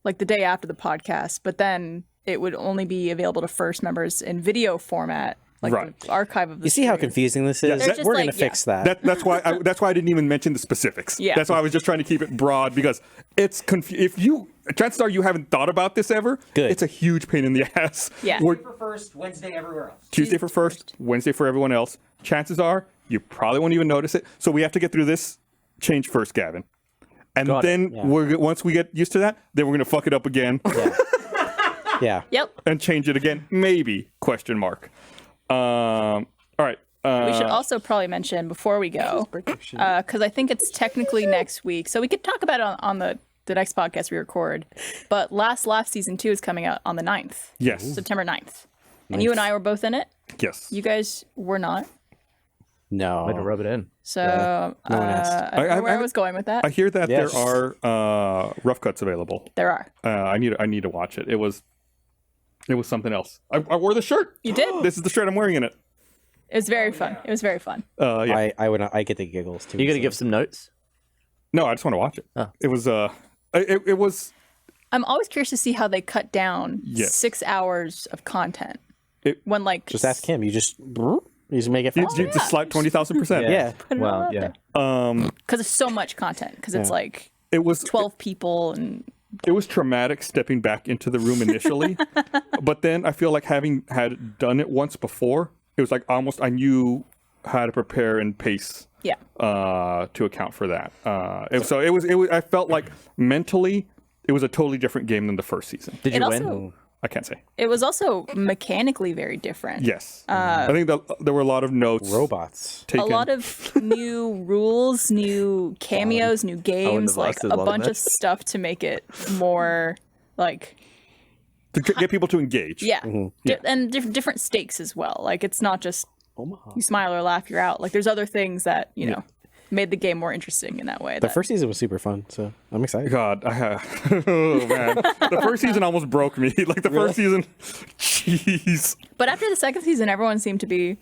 like the day after the podcast, but then it would only be available to first members in video format, like Right. the archive of the You see how series. confusing this is? They're just We're like, going to fix that. that's why I didn't even mention the specifics. Yeah. That's why I was just trying to keep it broad because it's if you chances are you haven't thought about this ever. Good. It's a huge pain in the ass. Yeah. We're- For first, Wednesday everywhere else. Tuesday for first, Wednesday for everyone else. Chances are you probably won't even notice it. So we have to get through this change first, Gavin. And Got it. then Yeah. once we get used to that, then we're going to fuck it up again Yeah. Yep. and change it again. Maybe, question mark. All right. We should also probably mention before we go, because I think it's technically next week, so we could talk about it on the next podcast we record. But Last Laugh season 2 is coming out on the 9th, Yes. September 9th, and you and I were both in it. Yes. You guys were not. No. Way to rub it in. So No one asked. I don't know where I I- was going with that. I hear that Yes. there are rough cuts available. There are. I need to watch it. It was something else. I wore the shirt. You did. This is the shirt I'm wearing in it. It was very fun. It was very fun. Yeah. I get the giggles too. You got to give some notes. No, I just want to watch it. Oh. It was it was I'm always curious to see how they cut down Yes. 6 hours of content. It- when like Just ask him. You just make it you, faster. you just slide 20,000%. Yeah. put it all Well, out yeah. there. Because it's so much content. Because it's like It was 12 people and it was traumatic stepping back into the room initially, but then I feel like having had done it once before, it was like almost I knew how to prepare and pace yeah. to account for that. So it was I felt like mentally it was a totally different game than the first season. Did It you win? also I can't say. it was also mechanically very different. Yes. I think that there were a lot of notes Robots. taken. A lot of new rules, new cameos, new games, have like lasted a long bunch enough. of stuff to make it more like to get people to engage. yeah, Yeah. and different stakes as well. Like it's not just Omaha. you smile or laugh, you're out. Like there's other things that you know made the game more interesting in that way. The first season was super fun, so I'm excited. God, oh man, the first season almost broke me. Like the first season, jeez. but after the second season, everyone seemed to be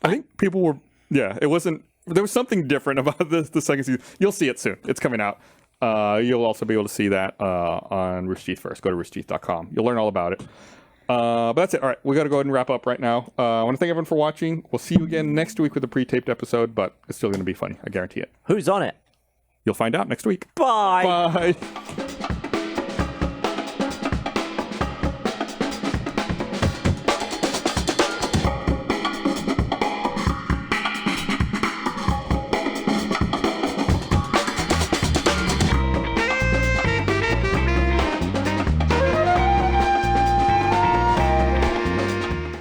I think people were. Yeah, it wasn't. There was something different about the second season. You'll see it soon. It's coming out. You'll also be able to see that on Rooster Teeth first. Go to roosterteeth.com. You'll learn all about it. But that's it. All right, we got to go ahead and wrap up right now. I want to thank everyone for watching. We'll see you again next week with a pre-taped episode, but it's still going to be funny. I guarantee it. Who's on it? You'll find out next week. Bye. Bye.